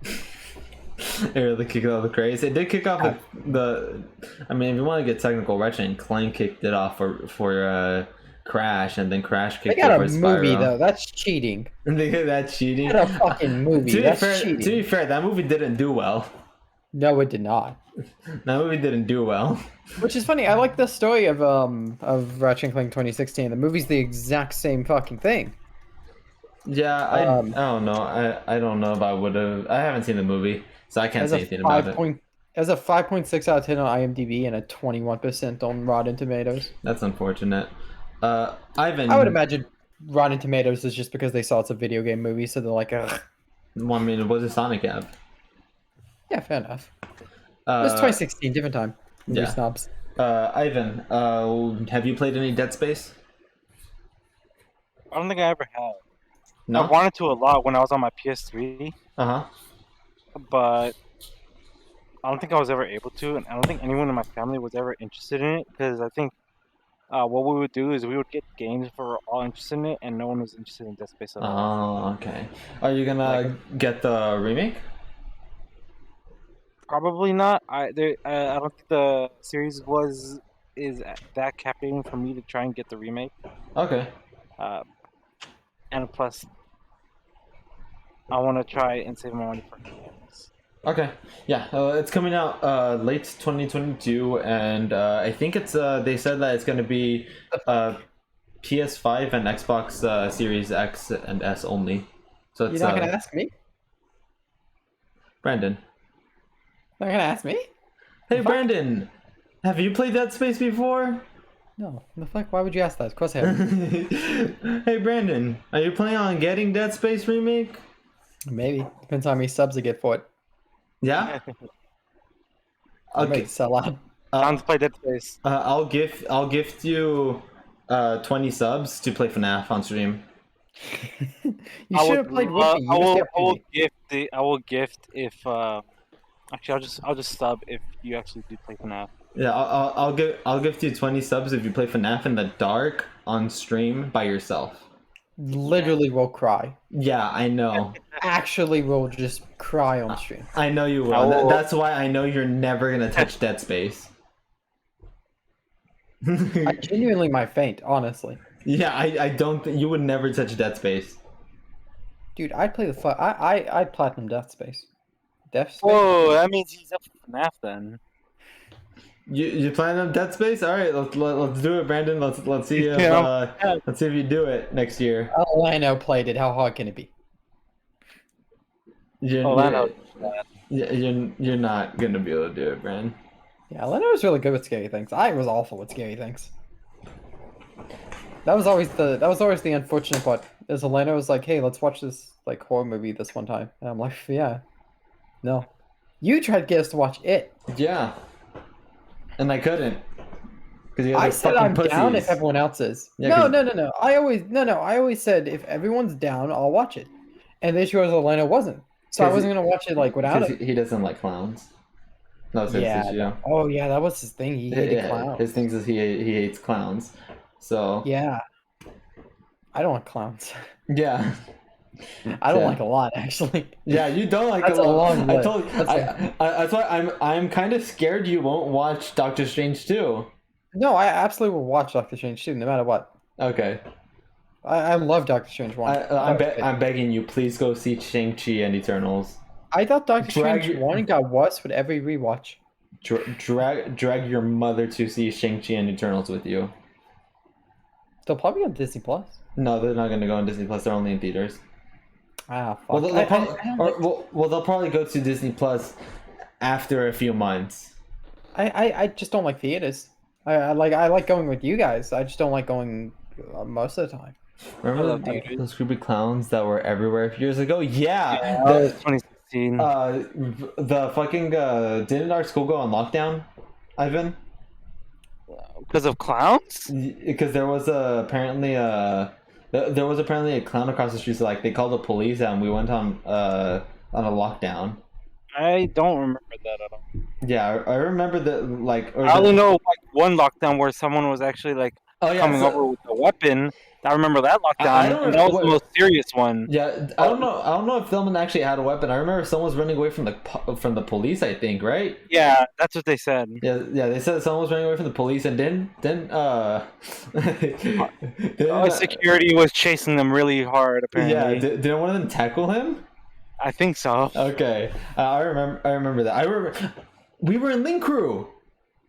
It really kicked off the craze. It did kick off the I mean, if you want to get technical, Ratchet and Clank kicked it off for Crash, and then Crash kicked They got it a for Spyro. movie though. That's cheating. That's cheating. They got a fucking movie. That's cheating. To be fair, that movie didn't do well. No, it did not. That movie didn't do well. Which is funny. I like the story of Ratchet and Clank 2016. The movie's the exact same fucking thing. Yeah, I don't know. I don't know if I would have. I haven't seen the movie, so I can't say anything about it. As a 5.6 out of 10 on IMDb and a 21% on Rotten Tomatoes. That's unfortunate. Ivan. I would imagine Rotten Tomatoes is just because they saw it's a video game movie, so they're like, ugh. Well, I mean, it was a Sonic ad. Yeah, fair enough. It was 2016, different time. Movie Yeah. snobs. Ivan, have you played any Dead Space? I don't think I ever have. No. I wanted to a lot when I was on my PS3, Uh-huh. but I don't think I was ever able to, and I don't think anyone in my family was ever interested in it, because I think what we would do is we would get games for all interested in it, and no one was interested in Dead Space at all. Oh, okay. Are you gonna get the remake? Probably not. I don't think the series is that captivating for me to try and get the remake. Okay. And plus, I want to try and save my money for games. Okay. Yeah, it's coming out late 2022, and I think it's they said that it's gonna be PS5 and Xbox Series X and S only. So it's You're not gonna ask me? Brandon. Not gonna ask me? Hey, Brandon, have you played Dead Space before? No. The fuck? Why would you ask that? Of course I haven't. Hey, Brandon, are you planning on getting Dead Space remake? Maybe. Depends how many subs I get for it. Yeah. I Okay. might sell out. Time to play Dead Space. I'll gift you 20 subs to play FNAF on stream. You should have played with me. I will gift if. Actually, I'll just sub if you actually do play FNAF. Yeah, I'll gift you 20 subs if you play FNAF in the dark on stream by yourself. Literally will cry. Yeah, I know. Actually will just cry on stream. I know you will. That's why I know you're never gonna touch Dead Space. I genuinely might faint, honestly. Yeah, I don't think you would never touch Dead Space. Dude, I'd play the I'd platinum Death Space. Death Space? Whoa, that means he's up for FNAF then. You plan on Dead Space? All right, let's do it, Brandon. Let's see if let's see if you do it next year. Lano played it. How hard can it be? You're not gonna be able to do it, Brandon. Yeah, Lano was really good with scary things. I was awful with scary things. That was always the unfortunate part. Is Elena was like, "Hey, let's watch this like horror movie this one time," and I'm like, "Yeah, no." You tried to get us to watch it. Yeah. And I couldn't. I said I'm down if everyone else is. Yeah, No. I always said if everyone's down, I'll watch it. And the issue was Elena wasn't. So I wasn't gonna watch it like without it. He doesn't like clowns. That's his issue. Oh yeah, that was his thing. He hated clowns. His thing is he hates clowns. So yeah. I don't like clowns. Yeah. I don't like a lot, actually. Yeah, you don't like That's a lot. long list. I told you. That's why I'm kind of scared you won't watch Doctor Strange 2. No, I absolutely will watch Doctor Strange 2, no matter what. Okay. I love Doctor Strange 1. I'm begging you, please go see Shang-Chi and Eternals. I thought Doctor Strange 1 got worse with every rewatch. Drag your mother to see Shang-Chi and Eternals with you. They'll probably on Disney Plus. No, they're not going to go on Disney Plus. They're only in theaters. Ah, fuck. Well, they'll probably go to Disney Plus after a few months. I just don't like theaters. I like going with you guys. I just don't like going most of the time. Remember those creepy clowns that were everywhere a few years ago? Yeah. That was scene. The fucking didn't our school go on lockdown, Ivan? Because of clowns? Because there was apparently a clown across the street. So like they called the police and we went on a lockdown. I don't remember that at all. Yeah, I remember that. Like, I only know like one lockdown where someone was actually like coming so, over with a weapon. I remember that lockdown. I don't and that was know the most serious one. Yeah, I don't know if someone actually had a weapon. I remember someone was running away from the police. I think, right? Yeah, that's what they said. Yeah. They said someone was running away from the police, and then security was chasing them really hard. Apparently, yeah. Didn't one of them tackle him? I think so. Okay, I remember that. We were in Link Crew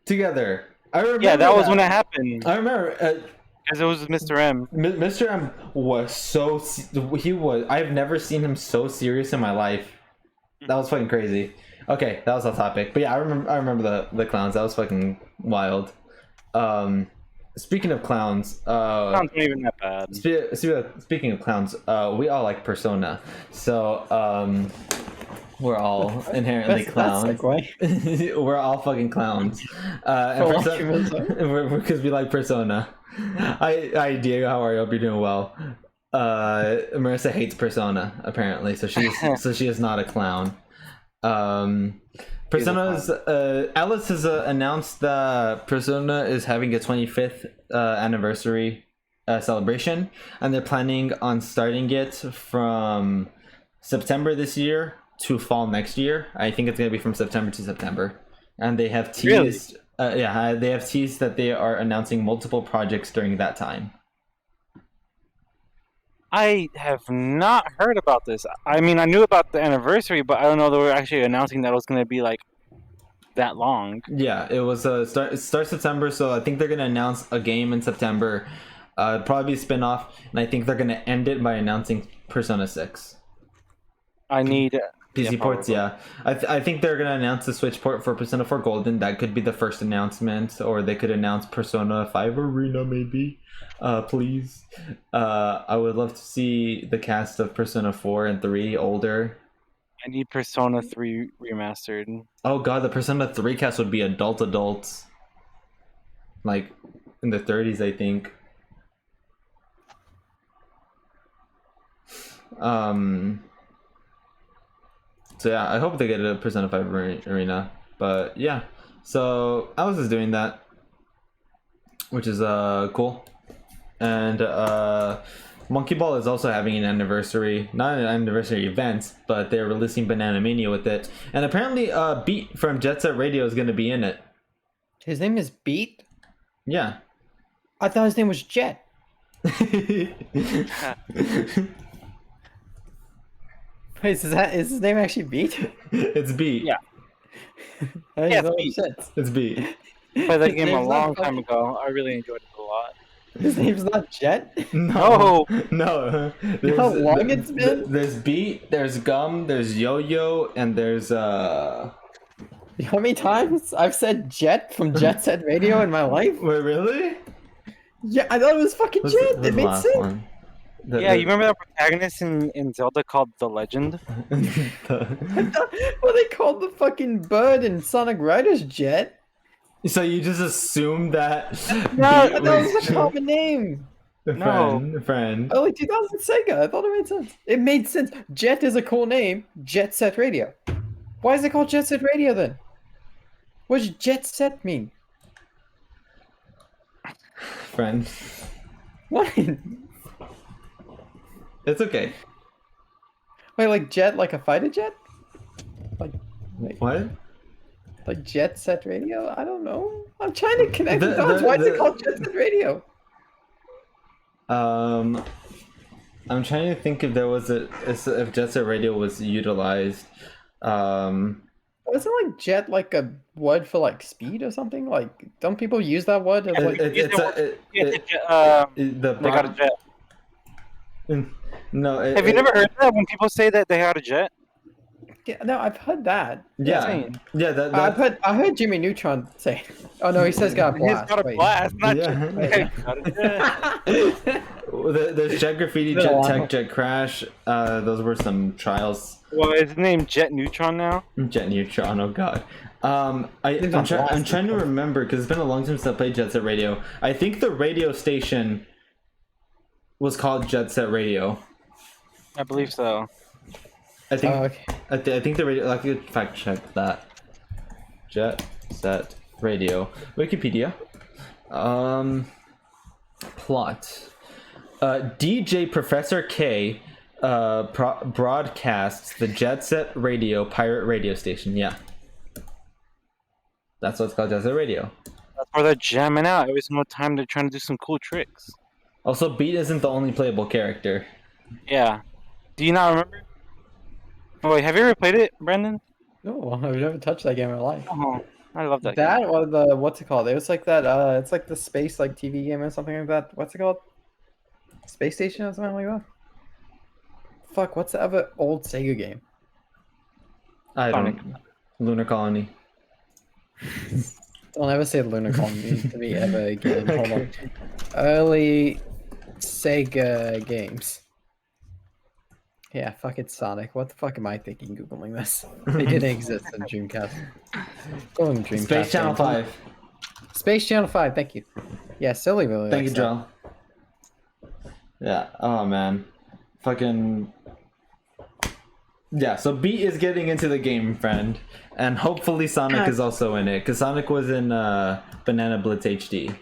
together. I remember. Yeah, that was when it happened. I remember. Because it was Mr. M. Mr. M was I've never seen him so serious in my life. That was fucking crazy. Okay, that was off topic. But yeah, I remember the clowns. That was fucking wild. Speaking of clowns, Clowns aren't even that bad. Speaking of clowns, we all like Persona. So we're all inherently clowns. We're all fucking clowns. Because we like Persona. Hi Diego, how are you? Hope you're doing well. Marissa hates Persona apparently, so she is not a clown. Persona's Alice has announced that Persona is having a 25th anniversary celebration, and they're planning on starting it from September this year to fall next year. I think it's gonna be from September to September, and they have teased. Really? They have teased that they are announcing multiple projects during that time. I have not heard about this. I mean, I knew about the anniversary, but I don't know they were actually announcing that it was going to be like that long. Yeah, it was start September, so I think they're going to announce a game in September. Probably a spin-off, and I think they're going to end it by announcing Persona 6. I need PC ports, yeah. I think they're going to announce the Switch port for Persona 4 Golden. That could be the first announcement, or they could announce Persona 5 Arena, maybe. Please. I would love to see the cast of Persona 4 and 3 older. I need Persona 3 remastered. Oh god, the Persona 3 cast would be adults. Like, in the 30s, I think. So yeah, I hope they get a Persona 5 Arena. But yeah, so Alice is doing that, which is cool. And Monkey Ball is also having an anniversary, not an anniversary event, but they're releasing Banana Mania with it. And apparently Beat from Jet Set Radio is going to be in it. His name is Beat? Yeah. I thought his name was Jet. Wait, is his name actually Beat? It's Beat. Yeah. Yeah, It's Beat. I played that game a long time ago. I really enjoyed it a lot. His name's not Jet? No. How long it's been? There's Beat, there's Gum, there's Yo-Yo, and there's How many times I've said Jet from Jet Set Radio in my life? Wait, really? Yeah, I thought it was fucking Jet. It made sense. You remember that protagonist in Zelda called The Legend? Well, they called the fucking bird in Sonic Riders Jet. So you just assumed that? No, that was a common name. Friend. Early 2000 Sega. I thought it made sense. It made sense. Jet is a cool name. Jet Set Radio. Why is it called Jet Set Radio then? What does Jet Set mean? Friend. What? It's okay. Wait, like jet, like a fighter jet? Like, wait, what? Like Jet Set Radio? I don't know. I'm trying to connect the dots. Why is it called Jet Set Radio? I'm trying to think if there was if Jet Set Radio was utilized. Wasn't like jet like a word for like speed or something? Like, don't people use that word? As, like, they got a jet. No. Have you never heard that when people say that they had a jet? Yeah, no, I've heard that. Yeah, yeah. I heard Jimmy Neutron say. Oh no, he says got a blast. He's got a blast, not jet. There's Jet Graffiti, Jet Tech, Jet Crash. Those were some trials Well, is his name Jet Neutron now? Jet Neutron, oh god. I'm Blast trying to Neutron. remember because it's been a long time since I played Jet Set Radio. I think the radio station was called Jet Set Radio. I believe so. I think Okay. I think the radio. I could fact check that. Jet Set Radio. Wikipedia. Plot. DJ Professor K broadcasts the Jet Set Radio pirate radio station. Yeah. That's what it's called, Jet Set Radio. That's where they're jamming out every single time they're trying to do some cool tricks. Also, Beat isn't the only playable character. Yeah. Do you not remember? Oh, wait, have you ever played it, Brandon? No, I've never touched that game in my life. Oh, I love that. That game. or the what's it called? It was like that. It's like the space like TV game or something like that. What's it called? Space Station or something like that. Fuck, what's the other old Sega game? I Sonic. don't. Lunar Colony. Don't ever say Lunar Colony to me ever again. Hold on. Early Sega games. Yeah, fuck it, Sonic. What the fuck am I thinking Googling this? They didn't exist in Dreamcast. Go on Dreamcast. Space Channel 5. Space Channel 5, thank you. Yeah, Silly really Thank you, likes that. Joe. Yeah. Oh man. Fucking. Yeah. So Beat is getting into the game, friend, and hopefully Sonic is also in it because Sonic was in Banana Blitz HD.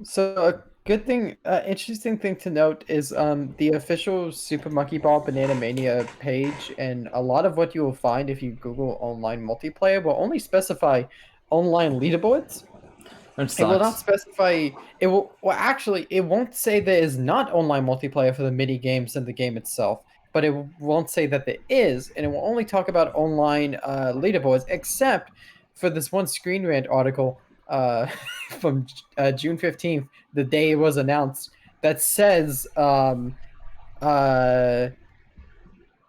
So a good thing, interesting thing to note is the official Super Monkey Ball Banana Mania page, and a lot of what you will find if you Google online multiplayer will only specify online leaderboards. Which It will not sucks. specify. It will. Well, actually, it won't say there is not online multiplayer for the mini games in the game itself, but it won't say that there is, and it will only talk about online leaderboards, except for this one Screen Rant article from June 15th, the day it was announced, that says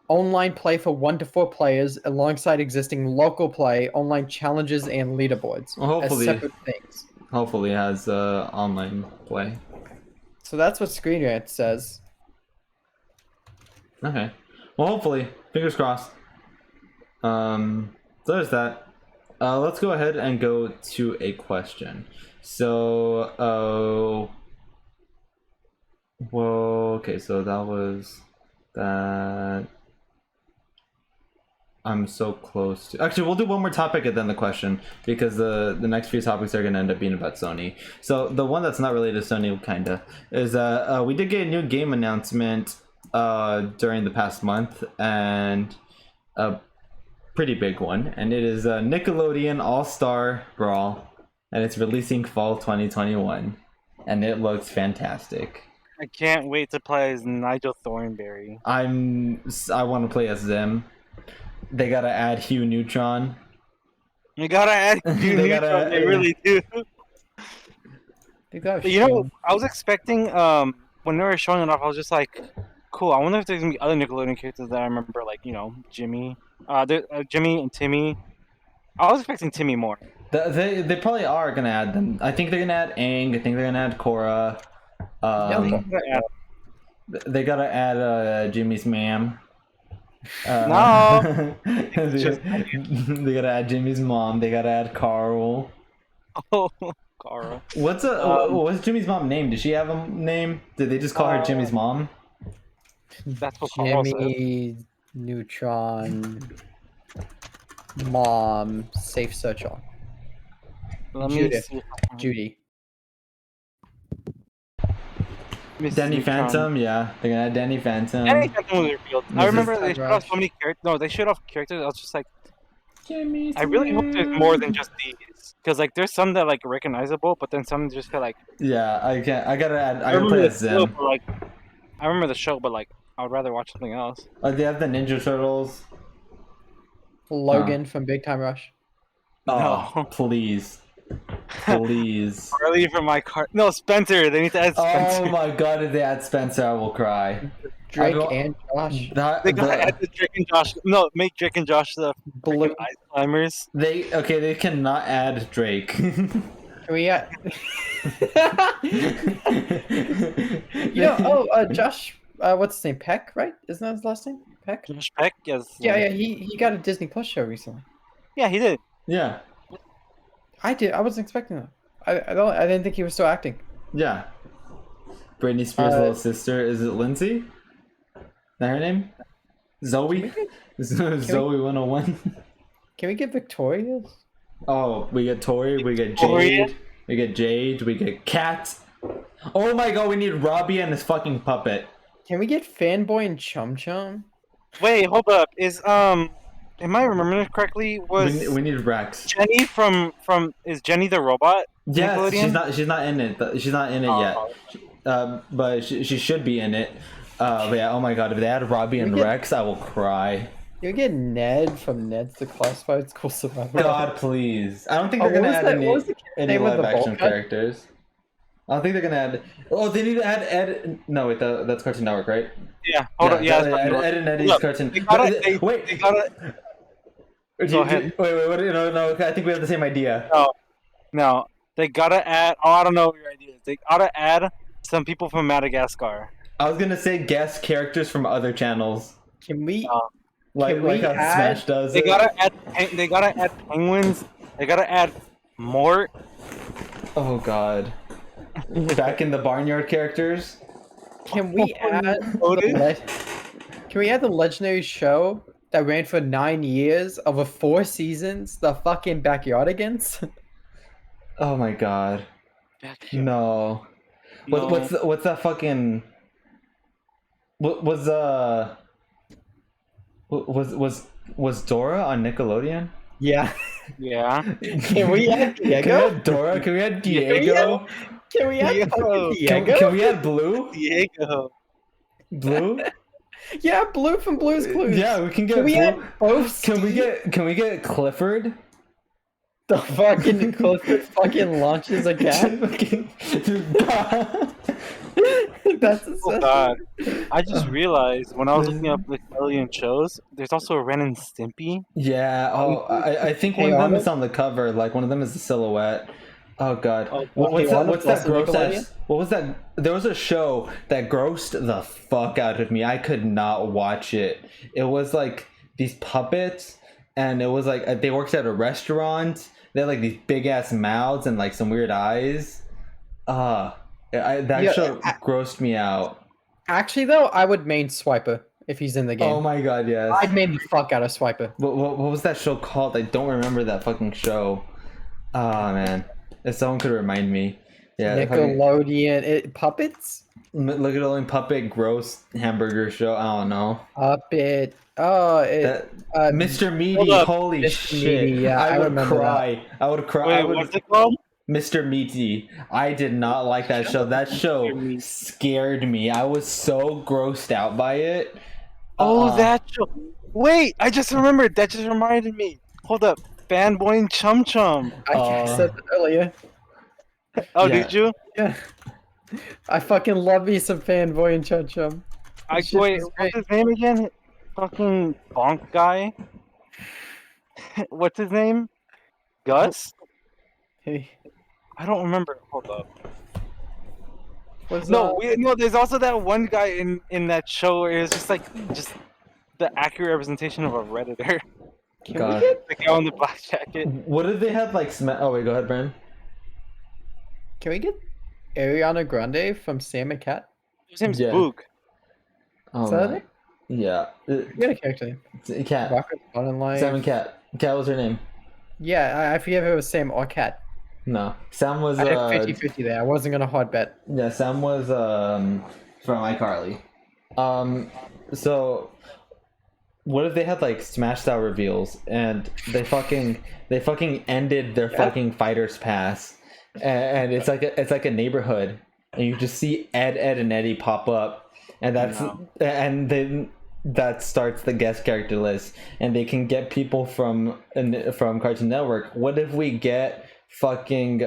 online play for 1 to 4 players alongside existing local play, online challenges, and leaderboards Well, as hopefully- separate things. Hopefully, it has online play. So that's what Screen Rant says. Okay. Well, hopefully, fingers crossed. So there's that. Let's go ahead and go to a question. So, well, okay, so that was that. I'm so close to. Actually, we'll do one more topic and then the question because the next few topics are going to end up being about Sony. So the one that's not related to Sony, kinda, is we did get a new game announcement during the past month, and a pretty big one, and it is Nickelodeon All-Star Brawl, and it's releasing fall 2021, and it looks fantastic. I can't wait to play as Nigel Thornberry. I want to play as them. They gotta add Hugh Neutron. You gotta add They they gotta- They really do. They got But you know, I was expecting when they were showing it off, I was just like, cool. I wonder if there's gonna be other Nickelodeon characters that I remember, like Jimmy, Jimmy and Timmy. I was expecting Timmy more. They probably are gonna add them. I think they're gonna add Aang. I think they're gonna add Korra. They gotta add Jimmy's ma'am. No. They gotta add Jimmy's mom. They gotta add Carl. Oh, Cara. What's Jimmy's mom name? Did she have a name? Did they just call her Jimmy's mom? That's what Carl said. Jimmy Neutron mom safe search on Let me Judith. see. Judy. Miss Danny Neutron. Phantom, yeah. They're gonna add Danny Phantom. Danny Phantom was revealed. I Mrs. remember they showed off Rush. so many characters. No, they showed off characters. I was just like, Jimmy's I really hope there's ma'am. more than just these, because like there's some that like recognizable, but then some just feel like. Yeah, I can't. I gotta add. I gotta remember play the as show, them. but, like, I remember the show, but like I would rather watch something else. They have the Ninja Turtles. Logan from Big Time Rush. Oh, No. please, please. Charlie from my car. No, Spencer. They need to add Spencer. Oh my god, if they add Spencer, I will cry. Drake I go- and Josh. They gotta add the Drake and Josh. No, make Drake and Josh the Blue. freaking ice climbers. They cannot add Drake. Can we Josh, what's his name? Peck, right? Isn't that his last name? Peck? Josh Peck, yes. Yeah, he got a Disney Plus show recently. Yeah, he did. Yeah. I did. I wasn't expecting that. I didn't think he was still acting. Yeah. Britney Spears' Uh, little sister. Is it Lindsay? Is that her name? Zoe? Zoe 101. Can we get Victoria's? Oh, we get Tori, we get Victoria? Jade, we get Kat. Oh my god, we need Robbie and his fucking puppet. Can we get Fanboy and Chum Chum? Wait, hold up. Am I remembering it correctly? Was We need Rex. Jenny from is Jenny the robot? Yes, Nickelodeon? she's not in it. She's not in it yet. But she should be in it. But yeah, oh my god, if they add Robbie and Rex, I will cry. You get Ned from Ned's the Classified School Survival. God, please. I don't think they're gonna add any live action characters. I don't think they're gonna add. Oh, they need to add Ed. No, wait, that's Cartoon Network, right? Yeah, hold on. Yeah, Ed and Eddie's Look, Cartoon. They Wait. gotta. Go ahead. Wait. What? No. I think we have the same idea. No, they gotta add. Oh, I don't know what your idea is. They gotta add some people from Madagascar. I was gonna say guest characters from other channels, Can we? like how Smash does. They gotta add. They gotta add penguins. They gotta add Mort. Oh god. Back in the barnyard characters. Can we add? Can we add the legendary show that ran for 9 years over 4 seasons? The fucking Backyardigans. Oh my god. No. What's that fucking? What was Dora on Nickelodeon? Yeah. Yeah. Can we add Can we Diego? add Dora? Can we add Diego? Can we add fucking Diego? Can we add Blue? Diego. Blue? Yeah, Blue from Blue's Clues. Yeah, we can get Can we Blue. add both? Can we get Clifford? The fucking Clifford fucking launches a cat? That's Oh god. I just realized when I was looking up Nickelodeon shows, there's also a Ren and Stimpy. Yeah. Oh, I think one of them is on the cover. Like one of them is a silhouette. Oh god. What's that gross ass? What was that? There was a show that grossed the fuck out of me. I could not watch it. It was like these puppets, and it was like they worked at a restaurant. They had like these big ass mouths and like some weird eyes. That show grossed me out. Actually, though, I would main Swiper if he's in the game. Oh my god, yes. I'd main the fuck out of Swiper. What was that show called? I don't remember that fucking show. Oh man, if someone could remind me. Yeah, Nickelodeon puppets. Nickelodeon puppet gross hamburger show. I don't know. Puppet. Mr. Meaty. Holy Mr. shit! Meaty, yeah, I would remember cry. that. I would cry. Wait, what's it called? Mr. Meaty. I did not like that show. That show scared me. I was so grossed out by it. Oh, that show. Wait, I just remembered. That just reminded me. Hold up. Fanboy and Chum Chum. I said that earlier. Oh, Yeah. did you? Yeah. I fucking love me some Fanboy and Chum Chum. Wait, what's his name again? Fucking bonk guy. What's his name? Gus? Hey, I don't remember. Hold up. what's No, there's also that one guy in that show where it's just the accurate representation of a Redditor. Can God. we get? The guy on the black jacket. What did they have like? Oh wait, go ahead, Brandon. Can we get Ariana Grande from Sam and Cat? His name's Yeah. Boog. Oh, Is that my- it? Yeah. We got a character name. Cat. Rocket Bottom Line. Sam and Cat. Cat was her name. Yeah, I forget if it was Sam or Cat. No, Sam was. I had 50-50 there. I wasn't gonna hard bet. Yeah, Sam was from iCarly. So what if they had like Smash style reveals and they fucking ended their fucking Fighters Pass, and it's like a neighborhood, and you just see Ed, and Eddie pop up, and and then that starts the guest character list, and they can get people from Cartoon Network. What if we get fucking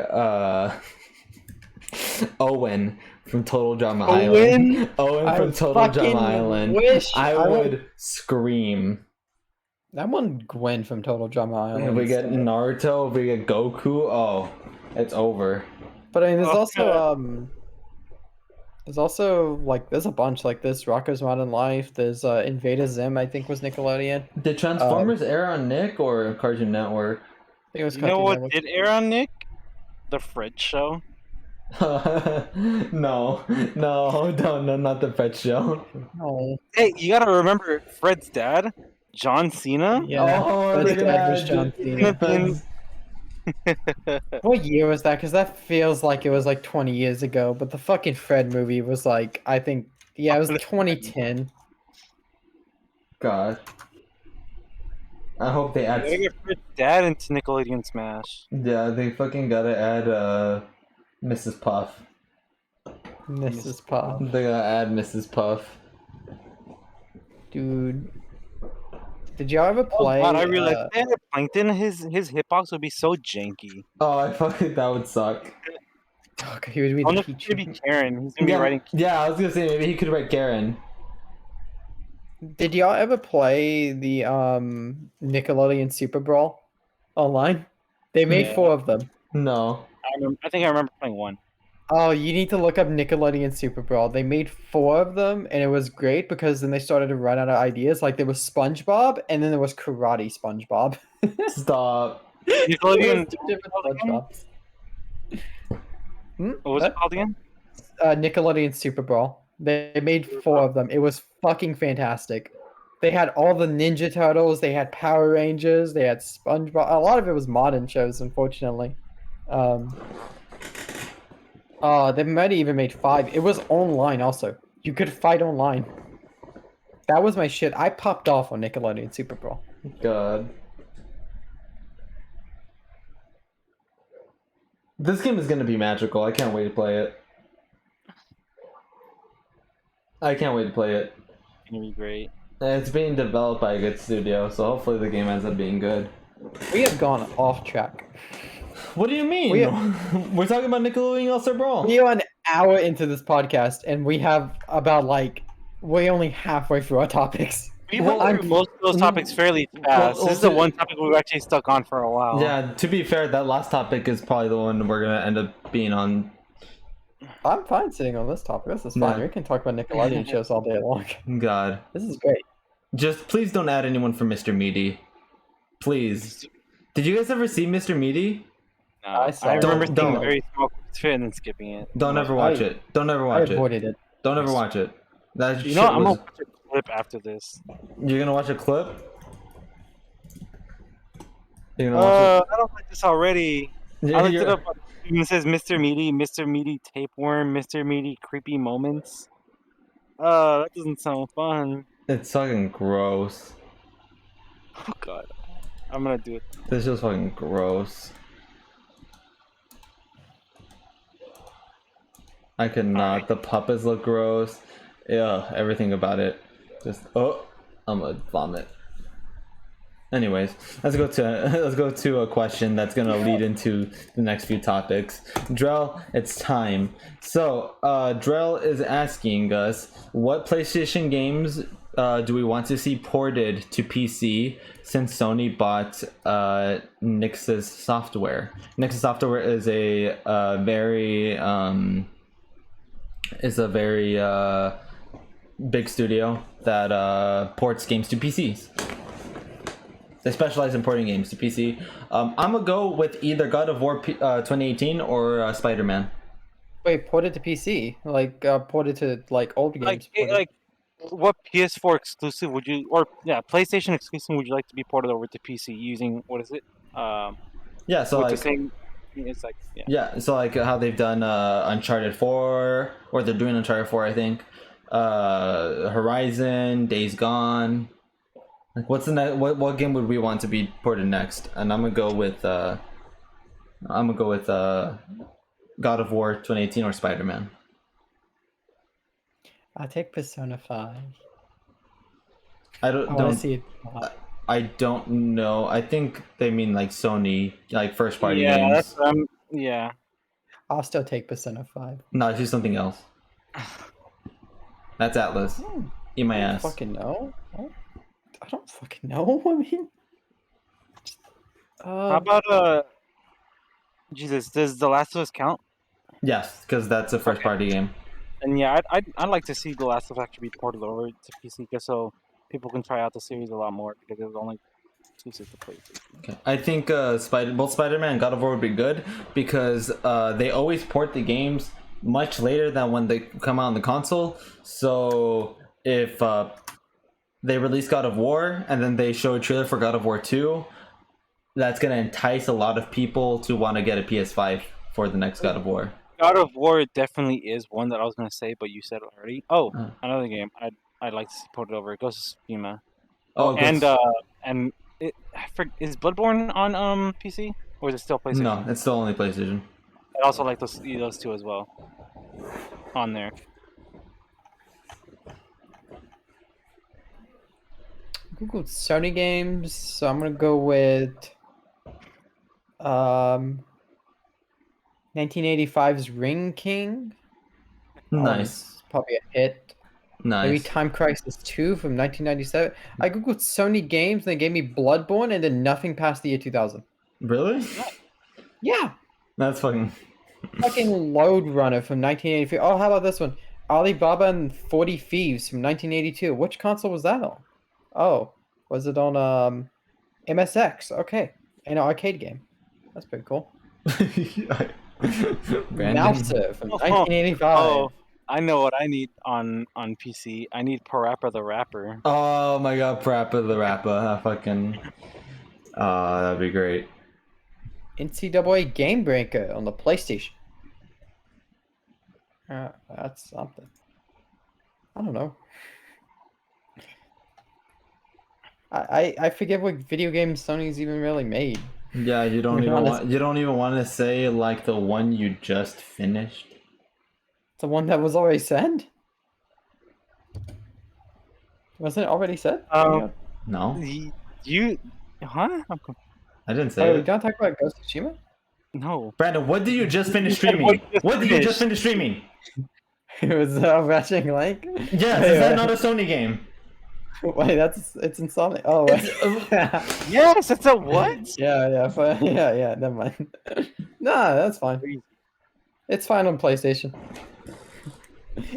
Owen from Total Drama Island? Owen from Total Drama Island. I would scream. I want Gwen from Total Drama Island. If we get Naruto, if we get Goku, oh, it's over. But I mean, there's also There's also like there's a bunch like this. Rocko's Modern Life. There's Invader Zim. I think was Nickelodeon. Did Transformers air on Nick or Cartoon Network? I think it was You know Cartoon what Network. did air on Nick? The Fred Show. No, not the Fred Show. Oh, Hey, you gotta remember Fred's dad, John Cena. yeah. Oh, Fred's look at dad was that. John Cena. Fred's- What year was that? Because that feels like it was like 20 years ago. But the fucking Fred movie was like I think it was 2010. God. I hope they You add. gotta get Fred's dad into Nickelodeon Smash. Yeah, they fucking gotta add Mrs. Puff. Mrs. Puff, They gotta add Mrs. Puff. dude. Did y'all ever Oh play? God, I realized if they had Plankton, his hitbox would be so janky. Oh, I fucking that would suck. He would be On the the teacher. be Karen. He's gonna be Yeah, writing. yeah, I was gonna say maybe he could write Karen. Did y'all ever play the Nickelodeon Super Brawl online? They made Yeah. 4 of them. No. I think I remember playing one. Oh, you need to look up Nickelodeon Super Brawl. They made 4 of them, and it was great because then they started to run out of ideas. Like there was SpongeBob, and then there was Karate SpongeBob. Stop. Nickelodeon. Two different SpongeBobs. What was it called again? Nickelodeon Super Brawl. They made 4 of them. It was fucking fantastic. They had all the Ninja Turtles. They had Power Rangers. They had SpongeBob. A lot of it was modern shows, unfortunately. They might have even made 5. It was online also. You could fight online. That was my shit. I popped off on Nickelodeon Super Brawl. God. This game is gonna be magical. I can't wait to play it. I can't wait to play it. It's gonna be great. It's being developed by a good studio, so hopefully the game ends up being good. We have gone off track. What do you mean? We're talking about Nickelodeon All-Star Brawl. We are an hour into this podcast, and we have about we're only halfway through our topics. We went through most of those topics fairly fast. This is the one topic we've actually stuck on for a while. Yeah, to be fair, that last topic is probably the one we're gonna end up being on. I'm fine sitting on this topic. This is fine. Yeah. We can talk about Nickelodeon shows all day long. God. This is great. Just please don't add anyone from Mr. Meaty. Please. Did you guys ever see Mr. Meaty? No, I saw I it. remember Don't- seeing a very small fit and then skipping it. Don't ever watch it. Don't ever I watch it. avoided it. Don't ever watch it. That You shit know what? I'm was... gonna watch a clip after this. You're gonna watch a clip? You're gonna watch I don't like this already. it? I looked it up. It says Mr. Meaty tapeworm, Mr. Meaty creepy moments. That doesn't sound fun. It's fucking gross. Oh God, I'm gonna do it. This is fucking gross. I could not. The puppets look gross. Yeah, everything about it. Just I'm gonna vomit. Anyways, let's go to a question that's gonna lead into the next few topics. Drell, it's time. So, Drell is asking us what PlayStation games do we want to see ported to PC since Sony bought Nix's software. Nix's software is a very big studio that ports games to PCs. They specialize in porting games to PC. I'm gonna go with either God of War 2018 or Spider-Man. Wait, ported to PC? Ported to old games? Like, what PS4 exclusive would you, or PlayStation exclusive would you like to be ported over to PC using what is it? Yeah, so with like the same. It's like so like how they've done Uncharted 4, or they're doing Uncharted 4, I think. Horizon, Days Gone. Like, what's the next? What game would we want to be ported next? And I'm gonna go with God of War 2018 or Spider-Man. I'll take Persona 5. I want to don't see it. I don't know. I think they mean like Sony, like first party yeah, games. that's yeah. I'll still take Persona 5. No, do something else. That's Atlas. Eat my I don't ass. fucking know. I don't fucking know. I mean, How about Jesus? Does The Last of Us count? Yes, because that's a first party game. And yeah, I'd like to see The Last of Us actually be ported over to PC just so people can try out the series a lot more because there's only exclusive to PlayStation. Okay. I think both Spider-Man and God of War would be good because they always port the games much later than when they come out on the console. So if they release God of War and then they show a trailer for God of War 2, that's going to entice a lot of people to want to get a PS5 for the next God of War. God of War definitely is one that I was gonna say, but you said it already. Oh, another game I'd like to see ported over. Ghost of Tsushima. Oh, And is Bloodborne on PC or is it still PlayStation? no, it's still only PlayStation. I'd also like to see those two as well on there. Googled Sony games, so I'm gonna go with 1985's Ring King. Nice. Probably a hit. Nice. Maybe Time Crisis 2 from 1997. I googled Sony games, and they gave me Bloodborne, and then nothing past the year 2000. Really? Yeah. That's fucking Load Runner from 1983. Oh, how about this one? Alibaba and 40 Thieves from 1982. Which console was that on? Oh, was it on MSX? Okay, an arcade game. That's pretty cool. Mouser from 1985. Oh, I know what I need on PC. I need Parappa the Rapper. Oh my god, Parappa the Rapper. That'd be great. NCAA Game Breaker on the PlayStation. That's something. I don't know. I forget what video games Sony's even really made. Yeah, you don't even want to say like the one you just finished. The one that was already said? Wasn't it already said? No, You, huh? I didn't Oh, say we it. don't talk about Ghost of Tsushima? No. Brandon, what did you just finish streaming? What did you just finish streaming? It was Ratchet and Clank? Yes, is that not a Sony game? Wait, it's Insomniac. Oh, wait. Yes, it's a what? yeah, never mind. Nah, that's fine. It's fine on PlayStation.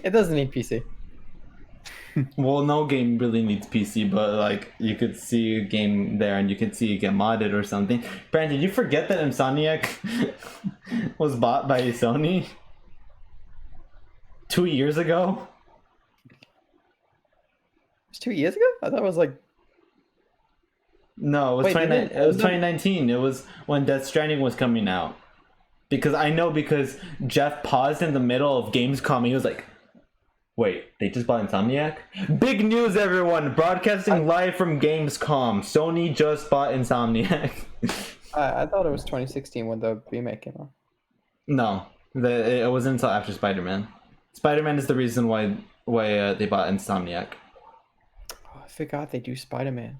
It doesn't need PC. Well, no game really needs PC, but like you could see a game there and you could see it get modded or something. Brandon, did you forget that Insomniac was bought by Sony 2 years ago? It was 2 years ago? I thought it was like... No, it was, Wait, it was 2019. It was when Death Stranding was coming out. Because Jeff paused in the middle of Gamescom and he was like, wait, they just bought Insomniac? Big news, everyone! Broadcasting live from Gamescom. Sony just bought Insomniac. I thought it was 2016 when the remake came out. No, it wasn't until after Spider-Man. Spider-Man is the reason why they bought Insomniac. Oh, I forgot they do Spider-Man.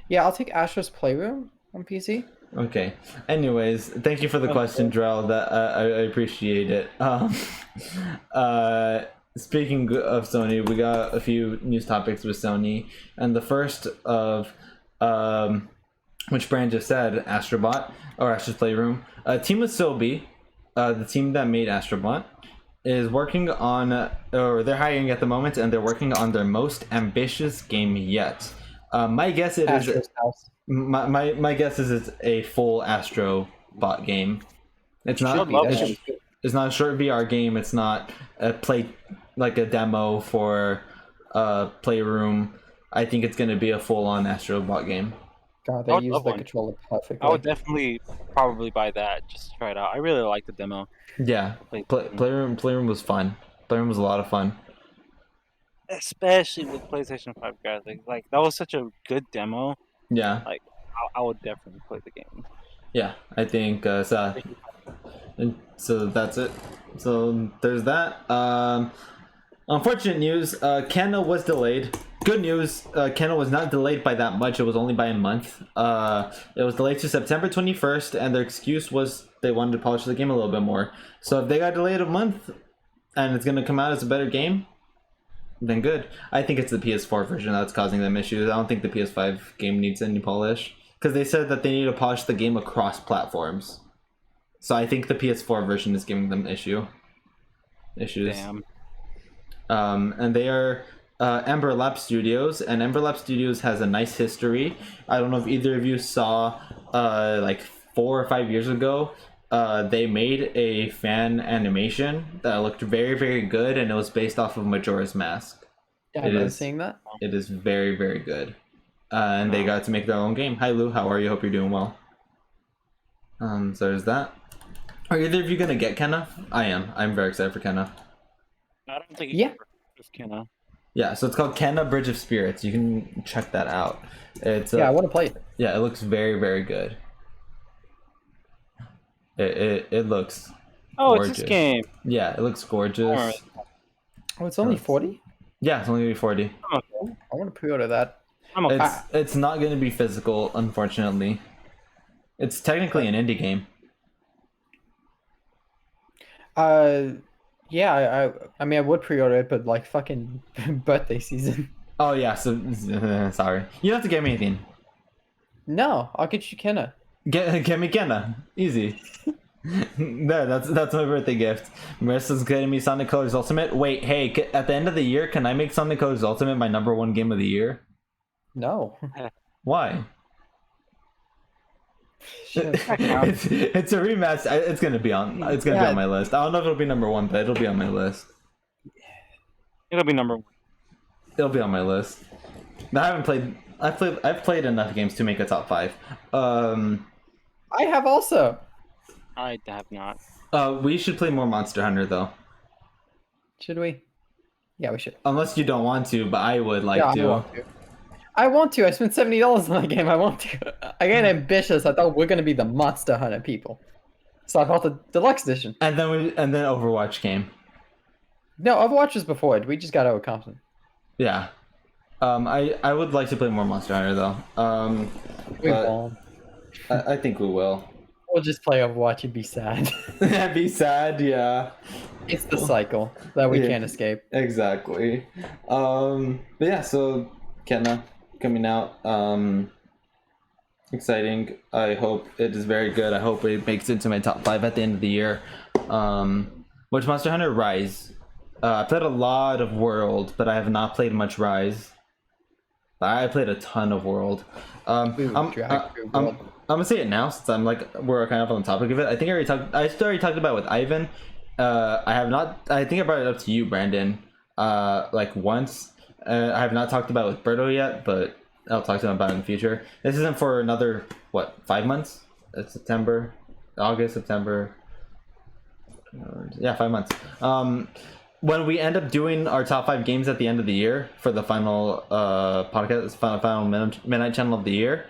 Yeah, I'll take Astro's Playroom on PC. Okay. Anyways, thank you for the question, Drell. That I appreciate it. Speaking of Sony, we got a few news topics with Sony, and the first of which Brand just said, Astrobot or Astro's Playroom. Team Asobi, the team that made Astrobot, is working on, or they're hiring at the moment, and they're working on their most ambitious game yet. My guess it is. Astro's House. My guess is it's a full Astro Bot game. It's not. It's not a short VR game. It's not a a demo for Playroom. I think it's going to be a full-on Astro Bot game. God, they use the controller perfectly. I would definitely probably buy that just to try it out. I really like the demo. Yeah, Playroom was fun. Playroom was a lot of fun. Especially with PlayStation 5 graphics. Like, that was such a good demo. Yeah. Like, I would definitely play the game. Yeah, I think so. So that's it. So there's that. Unfortunate news. Kena was delayed. Good news. Kena was not delayed by that much. It was only by a month. It was delayed to September 21st, and their excuse was they wanted to polish the game a little bit more. So if they got delayed a month, and it's gonna come out as a better game, then good. I think it's the PS4 version that's causing them issues. I don't think the PS5 game needs any polish. Because they said that they need to polish the game across platforms. So I think the PS4 version is giving them issue. issues. Damn. And they are Ember Lab Studios, and Ember Lab Studios has a nice history. I don't know if either of you saw, like 4 or 5 years ago, they made a fan animation that looked very, very good, and it was based off of Majora's Mask. Yeah, I was seeing that. It is very, very good. And they got to make their own game. Hi Lou, how are you? Hope you're doing well. So there's that. Are either of you gonna get Kenna? I am. I'm very excited for Kenna. I don't think Yeah. it's Kenna. Yeah, so it's called Kenna Bridge of Spirits. You can check that out. It's Yeah, I want to play it. yeah, it looks very, very good. It looks Oh, gorgeous. it's this game. Yeah, it looks gorgeous. Alright. Oh, it's only Yes. 40. Yeah, it's only gonna be 40. I'm okay. I want to pre-order that. I'm okay. It's not gonna be physical, unfortunately. It's technically an indie game. Yeah, I mean, I would pre-order it, but like fucking birthday season. Oh yeah, so sorry. You don't have to get me anything. No, I'll get you Kenna. Get me Kenna. Easy. There, that's my birthday gift. Marissa's getting me Sonic Colors Ultimate. Wait, hey, at the end of the year, can I make Sonic Colors Ultimate my #1 game of the year? No. Why? Shit. It's a remaster. It's gonna be on. It's gonna be Yeah. on my list. I don't know if it'll be #1, but it'll be on my list. It'll be number 1. It'll be on my list. I haven't played. I've played enough games to make a top 5. I have also. I have not. We should play more Monster Hunter though. Should we? Yeah, we should. Unless you don't want to, but I would like Yeah, to. I want to. I want to. I spent $70 on the game. I want to. I got ambitious. I thought we're gonna be the Monster Hunter people, so I bought the deluxe edition. And then Overwatch came. No, Overwatch was before it. We just got overconfident. Yeah. I would like to play more Monster Hunter though. We But- won't. I think we will. We'll just play Overwatch and be sad. That'd be sad, yeah. It's the cycle that we Yeah. can't escape. Exactly. But yeah, so Kenna coming out. Exciting. I hope it is very good. I hope it makes it into my top 5 at the end of the year. Which Monster Hunter Rise. I played a lot of World, but I have not played much Rise. I played a ton of World. Ooh, drag through World. I'm gonna say it now since we're kind of on the topic of it. I think I already talked about it with Ivan. I have not. I think I brought it up to you, Brandon. Like once. I have not talked about it with Berto yet, but I'll talk to him about it in the future. This isn't for another 5 months? It's September, August, September. Yeah, 5 months. When we end up doing our top 5 games at the end of the year for the final podcast, final midnight channel of the year.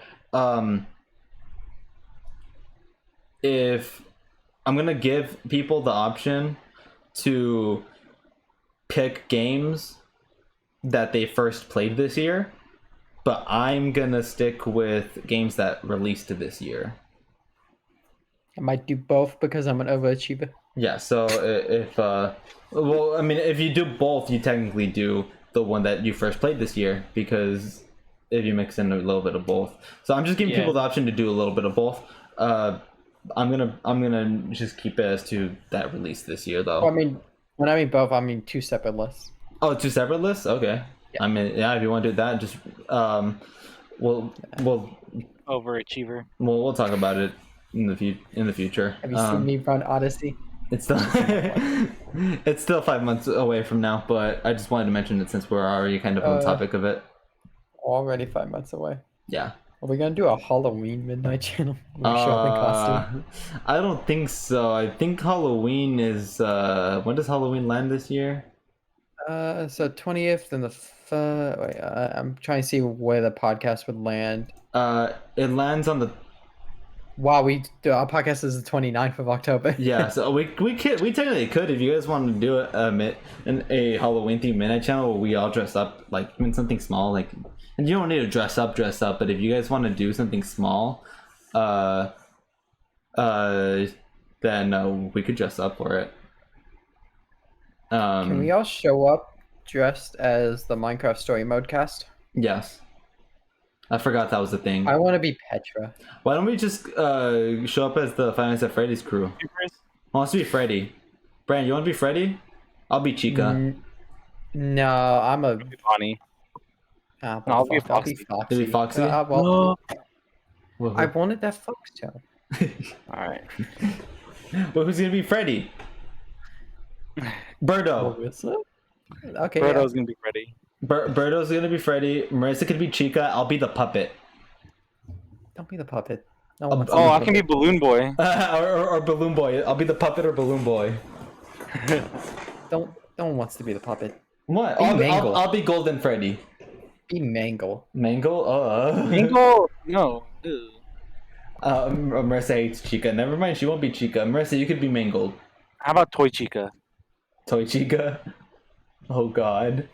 If I'm gonna give people the option to pick games that they first played this year, but I'm gonna stick with games that released this year. I might do both because I'm an overachiever. Yeah, so if well, I mean, if you do both, you technically do the one that you first played this year, because if you mix in a little bit of both. So I'm just giving people the option to do a little bit of both. I'm gonna just keep it as to that release this year though. Well, I mean, when I mean both, I mean 2 separate lists. Oh, 2 separate lists? Okay. Yeah. I mean, yeah, if you want to do that, just we'll Overachiever. we'll talk about it in the future. Have you seen me run Odyssey? It's still it's still 5 months away from now, but I just wanted to mention it since we're already kind of on the topic of it. Already 5 months away. Yeah. Are we gonna do a Halloween midnight channel? We're shopping costume. I don't think so. I think Halloween is when does Halloween land this year? So 20th and wait, I'm trying to see where the podcast would land. It lands on the Wow, our podcast is the 29th of October. yeah. So we technically could, if you guys wanted to do a Halloween themed midnight channel where we all dress up, like even something small, like, and you don't need to dress up, but if you guys want to do something small, then we could dress up for it. Can we all show up dressed as the Minecraft Story Mode cast? Yes. I forgot that was the thing. I want to be Petra. Why don't we just show up as the Five Nights at Freddy's crew? Who wants to be Freddy? Brand, you want to be Freddy? I'll be Chica. No, I'm a. Bonnie. Ah, No, I'll be fuck, I'll be Foxy. Foxy. You'll be Foxy? Well, Well, I wanted that foxtail. All right. but who's gonna be Freddy? Birdo. Melissa? Okay. Birdo's gonna be ready. Birdo's gonna be Freddy. Marissa could be Chica. I'll be the puppet. Don't be the puppet. No Oh, one wants to Oh, be I the can be Balloon Boy. or Balloon Boy. I'll be the puppet or Balloon Boy. puppet. No one wants to be the puppet. What? Be I'll Mangle. I'll be Golden Freddy. Be Mangle. Mangle? Bingo. No. Ew. Marissa hates Chica. Never mind, she won't be Chica. Marissa, you could be Mangled. How about Toy Chica? Toy Chica? Oh god.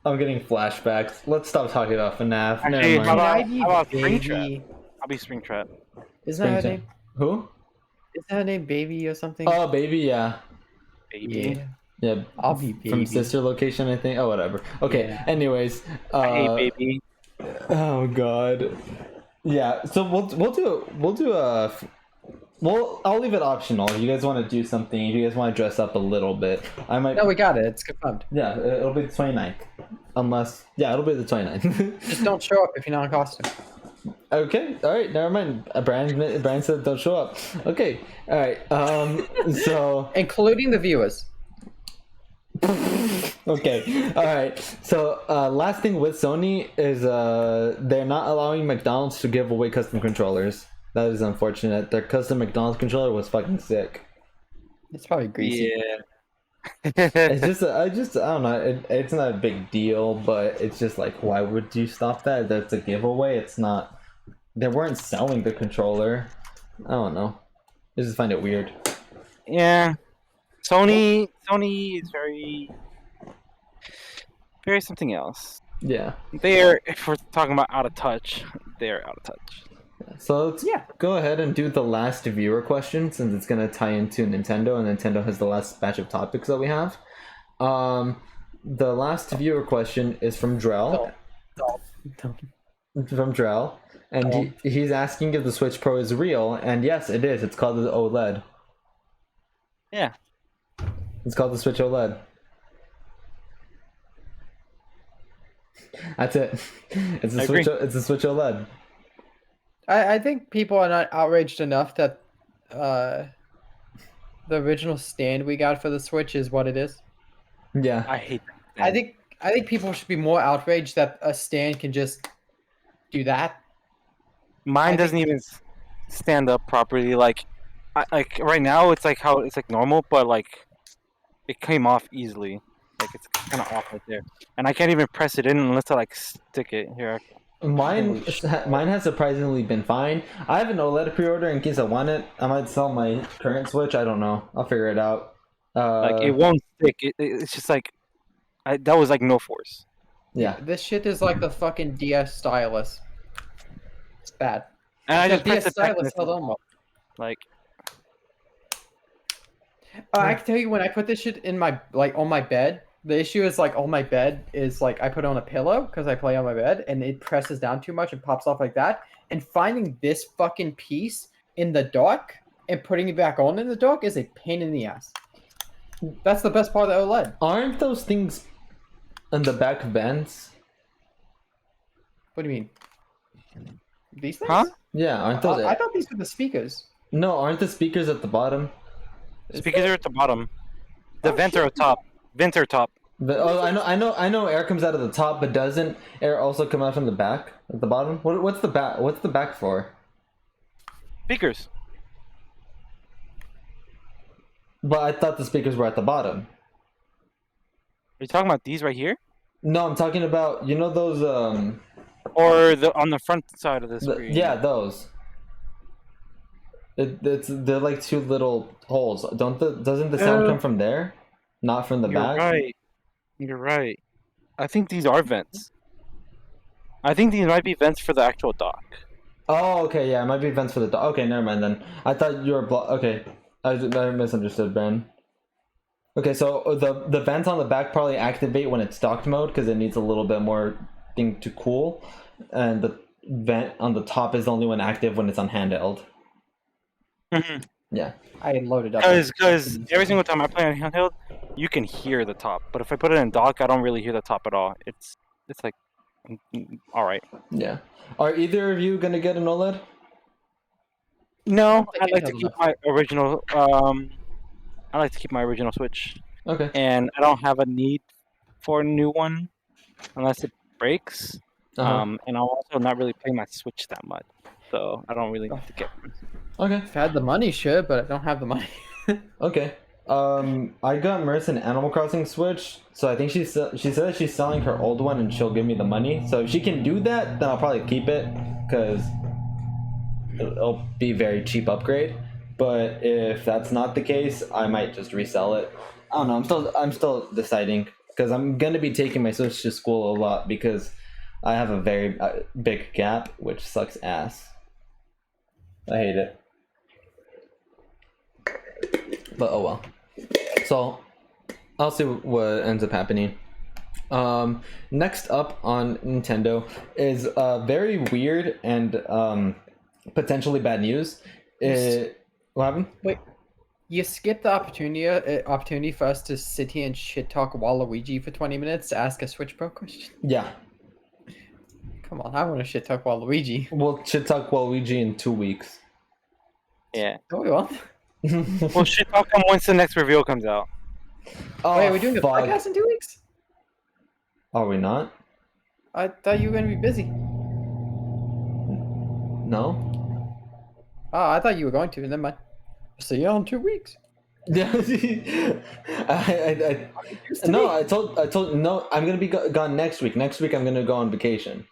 I'm getting flashbacks. Let's stop talking about FNAF. Actually, Never how mind. about- how about Baby? Springtrap? I'll be Springtrap. Isn't that her Springtrap. name? Who? Isn't her name Baby or something? Oh, Baby, yeah. Baby. yeah. Yeah. I'll be Baby. From Sister Location, I think. Oh, whatever. Okay, Yeah. anyways. I hate Baby. Oh god. Yeah, so I'll leave it optional. If you guys want to do something, if you guys want to dress up a little bit, I might. No, we got it. It's confirmed. Yeah, it'll be the 29th. Unless, yeah, it'll be the 29th. Just don't show up if you're not in costume. Okay, alright, never mind. Brian said don't show up. Okay, alright, so. Including the viewers. Okay, alright. So, last thing with Sony is they're not allowing McDonald's to give away custom controllers. That is unfortunate. Their custom McDonald's controller was fucking sick. It's probably greasy. Yeah. It's just I don't know. It's not a big deal, but it's just like, why would you stop that? That's a giveaway. It's not. They weren't selling the controller. I don't know. I just find it weird. Yeah. Sony is very something else. Yeah. They're, if we're talking about out of touch, they're out of touch. So let's Yeah. go ahead and do the last viewer question, since it's gonna tie into Nintendo, and Nintendo has the last batch of topics that we have. The last viewer question is from Drell. From Drell, and he's asking if the Switch Pro is real, and yes, it is. It's called the OLED. Yeah. It's called the Switch OLED. That's it. It's a I Switch. agree. It's a Switch OLED. I think people are not outraged enough that the original stand we got for the Switch is what it is. Yeah. I hate that. I think people should be more outraged that a stand can just do that. Mine I doesn't even stand up properly. Like right now, it's like how it's like normal, but like it came off easily. Like it's kind of off right there, and I can't even press it in unless I like stick it here. Mine has surprisingly been fine. I have an OLED pre-order in case I want it. I might sell my current Switch. I don't know. I'll figure it out. Like it won't stick. It's just like that was like no force. Yeah. This shit is like the fucking DS stylus. It's bad. And I The just pressed DS the stylus technical, held on well. like I can tell you when I put this shit in my on my bed. The issue is like on my bed is like I put it on a pillow because I play on my bed and it presses down too much and pops off like that. And finding this fucking piece in the dark and putting it back on in the dark is a pain in the ass. That's the best part of the OLED. Aren't those things in the back vents? What do you mean? These things? Huh? Yeah, aren't those? I thought these were the speakers. No, aren't the speakers at the bottom? speakers are at the bottom. The vents are at top. Vents are top. I know. Air comes out of the top, but doesn't air also come out from the back at the bottom? What's the back? What's the back for? Speakers. But I thought the speakers were at the bottom. Are you talking about these right here, No, I'm talking about those or the on the front side of the screen? yeah, those. They're like two little holes. Doesn't the sound come from there, not from the You're back? right. You're right. I think these are vents. I think these might be vents for the actual dock. Oh, okay, yeah, it might be vents for the dog. Okay, never mind then. I thought you were okay. I misunderstood, Ben. Okay, so the vents on the back probably activate when it's docked mode because it needs a little bit more thing to cool, and the vent on the top is the only one active when it's on handheld. Mhm. Yeah. I loaded up. Because every single time I play on handheld, you can hear the top. But if I put it in dock, I don't really hear the top at all. It's like, all right. Yeah. Are either of you gonna get an OLED? No, think I like to handheld keep enough. my original. I like to keep my original Switch, Okay. and I don't have a need for a new one unless it breaks. Uh-huh. And I'm also not really playing my Switch that much, so I don't really need to get one. Okay. If I had the money, sure, but I don't have the money. Okay. I got Merce an Animal Crossing Switch, so I think she said she's selling her old one and she'll give me the money. So if she can do that, then I'll probably keep it because it'll be a very cheap upgrade. But if that's not the case, I might just resell it. I don't know. I'm still deciding because I'm gonna be taking my Switch to school a lot because I have a very big gap, which sucks ass. I hate it. But oh well. So I'll see what ends up happening. Next up on Nintendo is very weird and potentially bad news. What happened? Wait, you skipped the opportunity for us to sit here and shit talk Waluigi for 20 minutes to ask a Switch Pro question? Yeah, Come on, I want to shit talk Waluigi. we'll shit talk Waluigi in 2 weeks. Yeah. No, we won't. Well, shit talk them once the next reveal comes out. Oh, Wait, are we doing a fuck. podcast in 2 weeks? Are we not? I thought you were going to be busy. No. Oh, I thought you were going to. Never mind. See you in 2 weeks. Yeah. No, I told no. I'm gonna be gone next week. Next week I'm gonna go on vacation.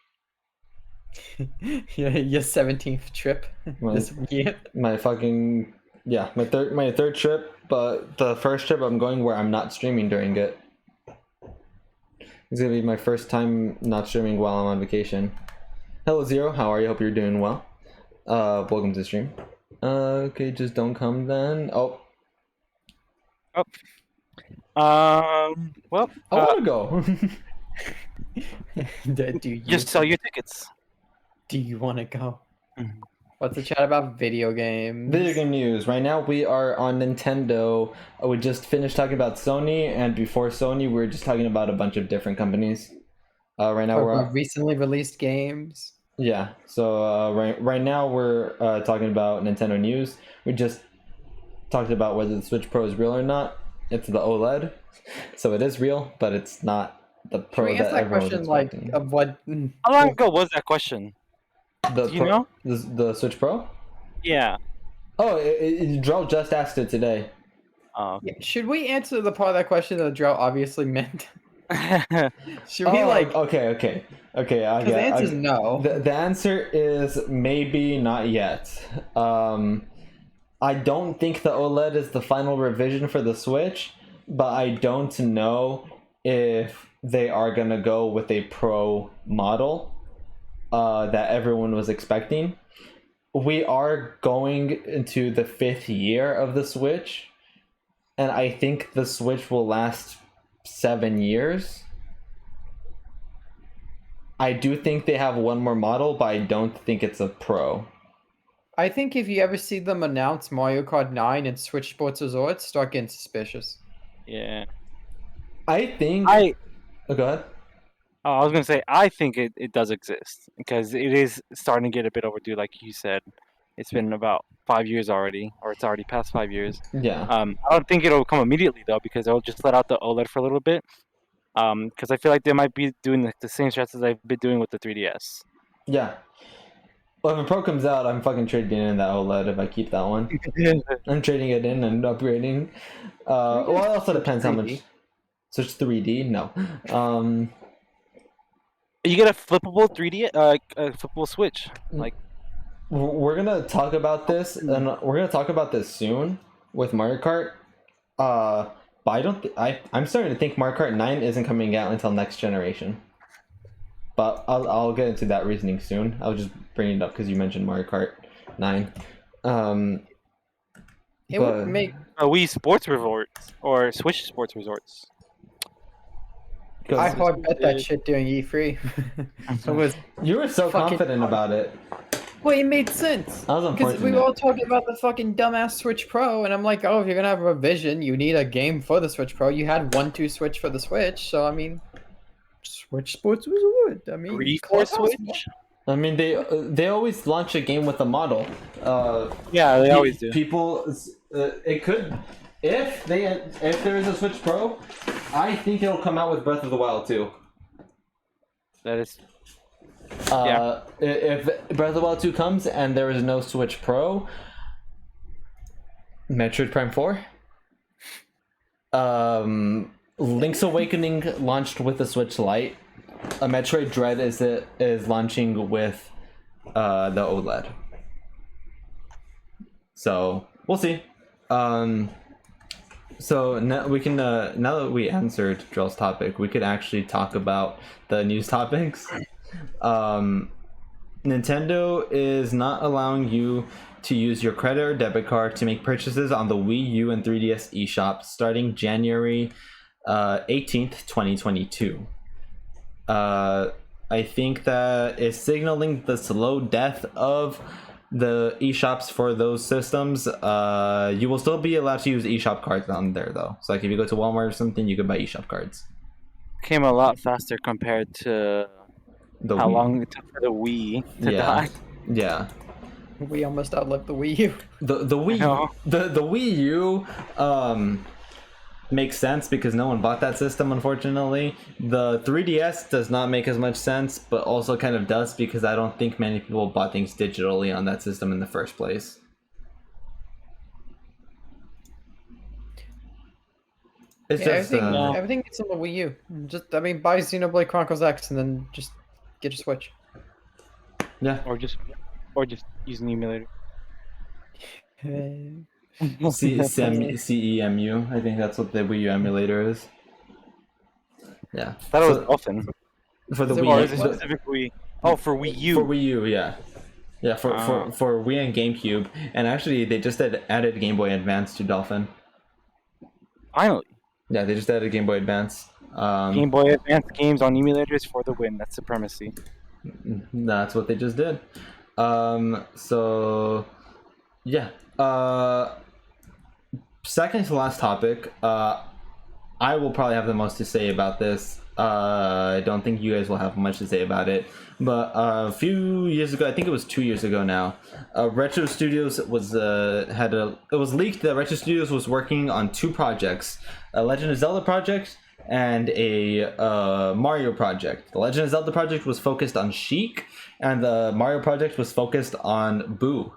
Your 17th trip this year. My fucking yeah, my third trip, but the first trip I'm going where I'm not streaming during it. It's gonna be my first time not streaming while I'm on vacation. Hello Zero, how are you? Hope you're doing well. Welcome to the stream. Okay, just don't come then. Oh, Well, I wanna go. Do you just sell your tickets. do you want to go? Mhm. What's the chat about video games? Video game news. Right now we are on Nintendo. We just finished talking about Sony, and before Sony, we were just talking about a bunch of different companies. Right now Or recently released games. yeah. So right now we're talking about Nintendo news. We just talked about whether the Switch Pro is real or not. It's the OLED, so it is real, but it's not the Can Pro we that answer that everyone was question like expecting. of what? How long ago was that question? The do you know? the Switch Pro? Yeah. Oh, Drell just asked it today. Oh. Yeah, should we answer the part of that question that Joe obviously meant? Okay. Should we like? Okay. I Because the get. answer is no. The answer is maybe not yet. I don't think the OLED is the final revision for the Switch, but I don't know if they are gonna go with a Pro model that everyone was expecting. We are going into the 5th year of the Switch, and I think the Switch will last 7 years. I do think they have one more model, but I don't think it's a Pro. I think if you ever see them announce Mario Kart 9 and Switch Sports Resort, start getting suspicious. Yeah. I think. I Oh, go ahead. was gonna say I think it does exist because it is starting to get a bit overdue, like you said. It's been about 5 years already, or it's already past 5 years. Yeah. I don't think it'll come immediately though, because they'll just let out the OLED for a little bit. Because I feel like they might be doing the same strats as they've been doing with the 3DS. Yeah. Well, if a Pro comes out, I'm fucking trading in that OLED if I keep that one. I'm trading it in and upgrading. Well, it also depends how much. 3D. Switch 3D? No. You get a flippable 3D, a flippable Switch. Like, We're gonna talk about this, and we're gonna talk about this soon with Mario Kart. But I don't. I'm starting to think Mario Kart 9 isn't coming out until next generation. But I'll get into that reasoning soon. I was just bringing it up because you mentioned Mario Kart 9. It would make Wii Sports Resorts or Switch Sports Resorts. I hard bet that shit during E3. It was You were so fucking confident about it. Well, it made sense. That was Because we unfortunate. were all talking about the fucking dumbass Switch Pro, and I'm like, oh, if you're gonna have a revision, you need a game for the Switch Pro. You had 1-2 Switch for the Switch, so I mean, Switch Sports was good. I mean, 3 for Clubhouse- Switch? I mean, they always launch a game with a model. Yeah, they always do. People, it could, if there is a Switch Pro, I think it'll come out with Breath of the Wild 2. That is. If Breath of the Wild 2 comes and there is no Switch Pro, Metroid Prime 4. Link's Awakening launched with the Switch Lite. A Metroid Dread is launching with the OLED. So we'll see. So now we can now that we answered Drell's topic, we could actually talk about the news topics. Nintendo is not allowing you to use your credit or debit card to make purchases on the Wii U and 3DS eShop starting January 18th, 2022. I think that is signaling the slow death of the eShops for those systems. You will still be allowed to use eShop cards on there though. So like if you go to Walmart or something, you can buy eShop cards. Came a lot faster compared to how long it took for the Wii to die. Yeah. We almost outlived the Wii U. The Wii the Wii U makes sense because no one bought that system, unfortunately. The 3DS does not make as much sense, but also kind of does because I don't think many people bought things digitally on that system in the first place. It's just everything gets on the Wii U. Just buy Xenoblade Chronicles X and then just get your Switch. Yeah. Or just use an emulator. CEMU. I think that's what the Wii U emulator is. Yeah. I thought it was Dolphin. For the Is it Wii Or U. is it specifically? Oh, for Wii U. For Wii U, yeah. Yeah, for Wii and GameCube. And actually, they just added Game Boy Advance to Dolphin. Finally. Yeah, they just added Game Boy Advance. Game Boy Advance games on emulators for the win. That's supremacy. That's what they just did. So, yeah. Second to last topic. I will probably have the most to say about this. I don't think you guys will have much to say about it. But a few years ago, I think it was 2 years ago now, Retro Studios it was leaked that Retro Studios was working on two projects, a Legend of Zelda project and a Mario project. The Legend of Zelda project was focused on Sheik, and the Mario project was focused on Boo.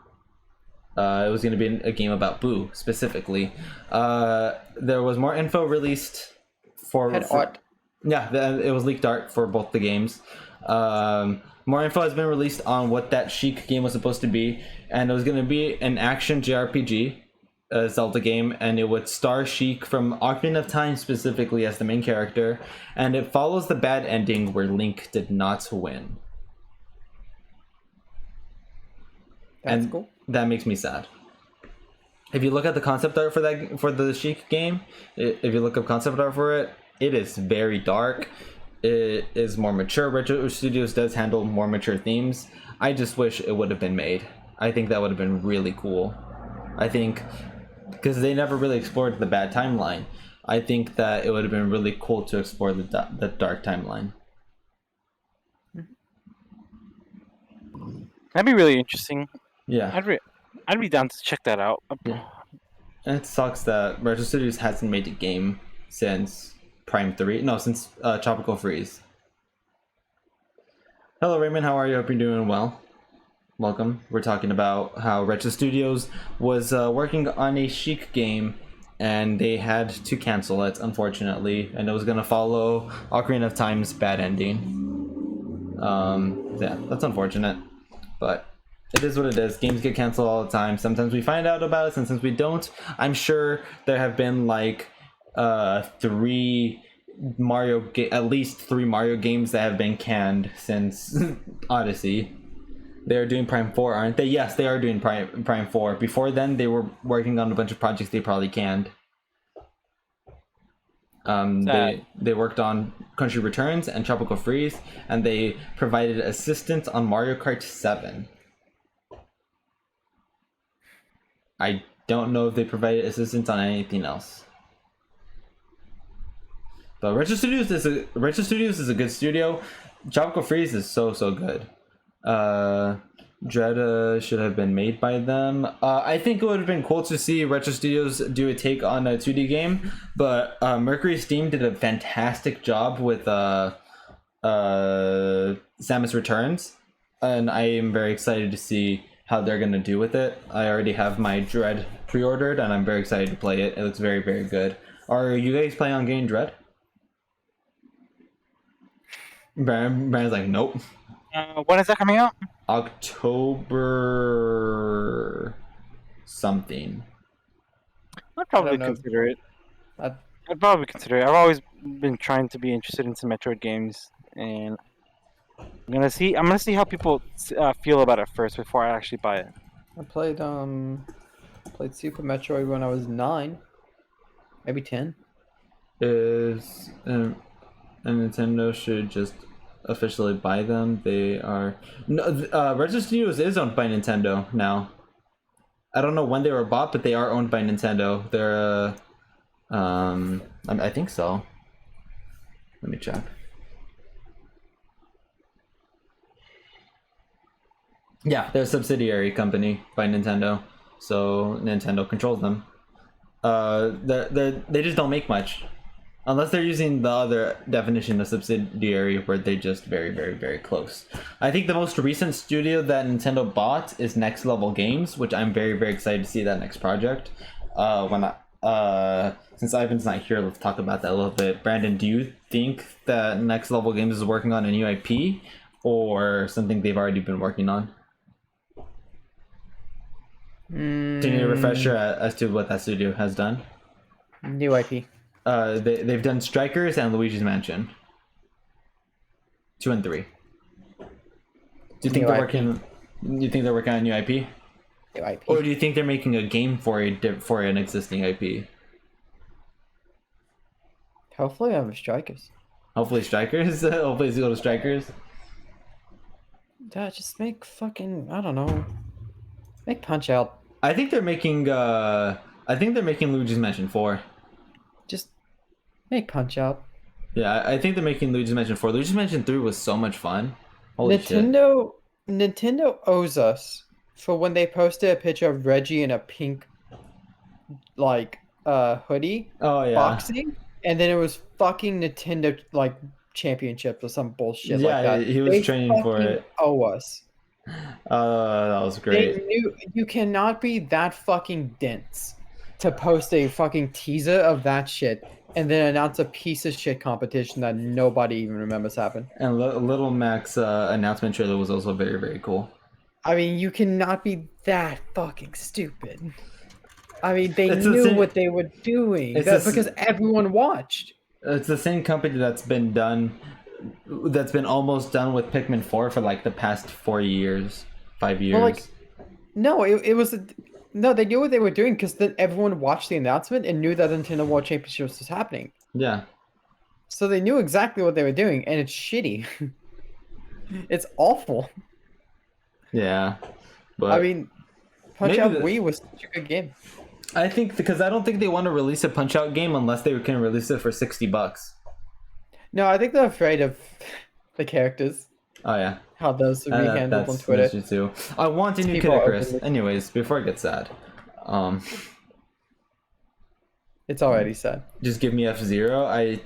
It was going to be a game about Boo specifically. There was more info released for art. Yeah, it was leaked art for both the games. More info has been released on what that Sheik game was supposed to be, and it was going to be an action JRPG Zelda game, and it would star Sheik from Ocarina of Time specifically as the main character, and it follows the bad ending where Link did not win. That's and cool. That makes me sad. If you look at the concept art for the Sheik game, if you look up concept art for it, it is very dark. It is more mature. Retro Studios does handle more mature themes. I just wish it would have been made. I think that would have been really cool. I think because they never really explored the bad timeline. I think that it would have been really cool to explore the dark timeline. That'd be really interesting. Yeah. I'd be down to check that out. Yeah. And it sucks that Retro Studios hasn't made a game since Prime 3. No, since Tropical Freeze. Hello, Raymond. How are you? Hope you're doing well. Welcome. We're talking about how Retro Studios was working on a Sheik game, and they had to cancel it, unfortunately, and it was going to follow Ocarina of Time's bad ending. Yeah, that's unfortunate, but it is what it is. Games get canceled all the time. Sometimes we find out about it, sometimes we don't. I'm sure there have been like at least three Mario games that have been canned since Odyssey. They're doing Prime 4, aren't they? Yes, they are doing Prime 4. Before then, they were working on a bunch of projects they probably canned. They worked on Country Returns and Tropical Freeze, and they provided assistance on Mario Kart 7. I don't know if they provided assistance on anything else. But Retro Studios is a good studio. Tropical Freeze is so good. Dread should have been made by them. I think it would have been cool to see Retro Studios do a take on a 2D game, but Mercury Steam did a fantastic job with Samus Returns, and I am very excited to see how they're gonna do with it. I already have my Dread pre-ordered, and I'm very excited to play it. It looks very good. Are you guys playing on getting Dread? Brandon's like, nope. When is that coming out? October something. I'd probably know. consider it. I'd I've always been trying to be interested in some Metroid games, and I'm gonna see how people feel about it first before I actually buy it. I played Super Metroid when I was 9, maybe 10. Is and Nintendo should just officially buy them. They are Retro Studios is owned by Nintendo now. I don't know when they were bought, but they are owned by Nintendo. They're I think so. Let me check. Yeah, they're a subsidiary company by Nintendo, so Nintendo controls them. They just don't make much, unless they're using the other definition of subsidiary, where they just very close. I think the most recent studio that Nintendo bought is Next Level Games, which I'm very excited to see that next project. Since Ivan's not here, let's talk about that a little bit. Brandon, do you think that Next Level Games is working on a new IP or something they've already been working on? Do you need a refresher as to what that studio has done? New IP. They've done Strikers and Luigi's Mansion 2 and 3. Do you think New they're IP. working? You think they're working on a new IP, New IP. or do you think they're making a game for an existing IP? Hopefully, I'm Strikers. Hopefully Strikers. Hopefully it's go to Strikers. Just make fucking, I don't know. Make Punch Out. I think they're making Luigi's Mansion 4. Just make Punch Out. Yeah, I think they're making Luigi's Mansion 4. Luigi's Mansion 3 was so much fun. Holy shit. Nintendo owes us for when they posted a picture of Reggie in a pink hoodie Oh yeah. boxing, and then it was fucking Nintendo championships or some bullshit like Yeah, that. he was They training for fucking it. owe us. That was They great. knew you cannot be that fucking dense to post a fucking teaser of that shit and then announce a piece of shit competition that nobody even remembers happened. And Little Mac's announcement trailer was also very cool. I mean, you cannot be that fucking stupid. I mean, they It's the knew same- what they were doing. It's That's the s- because everyone watched. It's the same company that's been almost done with Pikmin 4 for like the past 5 years. Well, no, it was no. They knew what they were doing because then everyone watched the announcement and knew that Nintendo World Championships was happening. Yeah. So they knew exactly what they were doing, and it's shitty. It's awful. Yeah. But I mean, Punch maybe Out the- Wii was such a good game. I think because I don't think they want to release a Punch Out game unless they can release it for $60. No, I think they're afraid of the characters. Oh yeah. How those will be handled on That's Twitter. an issue too. I want a new Kid People are Icarus. overly- Anyways, before I get sad, It's already sad. just give me F-Zero. I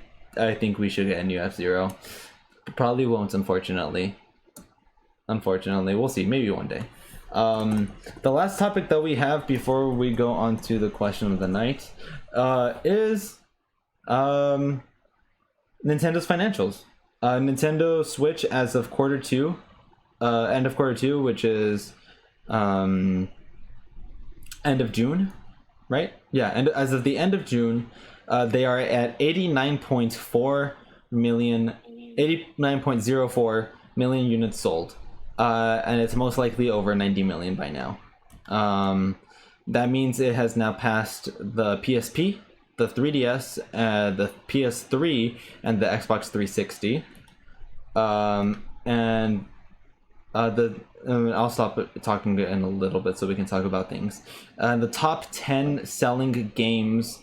think we should get a new F-Zero. Probably won't, unfortunately. We'll see. Maybe one day. The last topic that we have before we go on to the question of the night is Nintendo's financials. Nintendo Switch as of quarter two, end of quarter two, which is end of June, right? Yeah, and as of the end of June, they are at 89.04 million units sold. And it's most likely over 90 million by now. That means it has now passed the PSP, the 3DS, the PS3, and the Xbox 360. And the I'll stop talking in a little bit so we can talk about things. The top 10 selling games,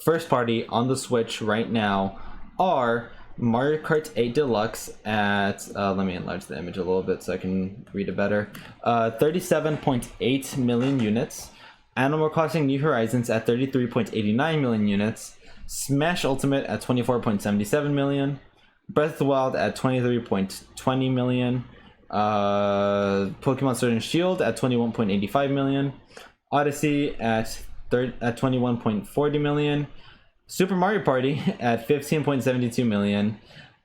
first party on the Switch right now, are Mario Kart 8 Deluxe at, let me enlarge the image a little bit so I can read it better, 37.8 million units, Animal Crossing New Horizons at 33.89 million units, Smash Ultimate at 24.77 million, Breath of the Wild at 23.20 million, Pokemon Sword and Shield at 21.85 million, Odyssey at 21.40 million, Super Mario Party at 15.72 million,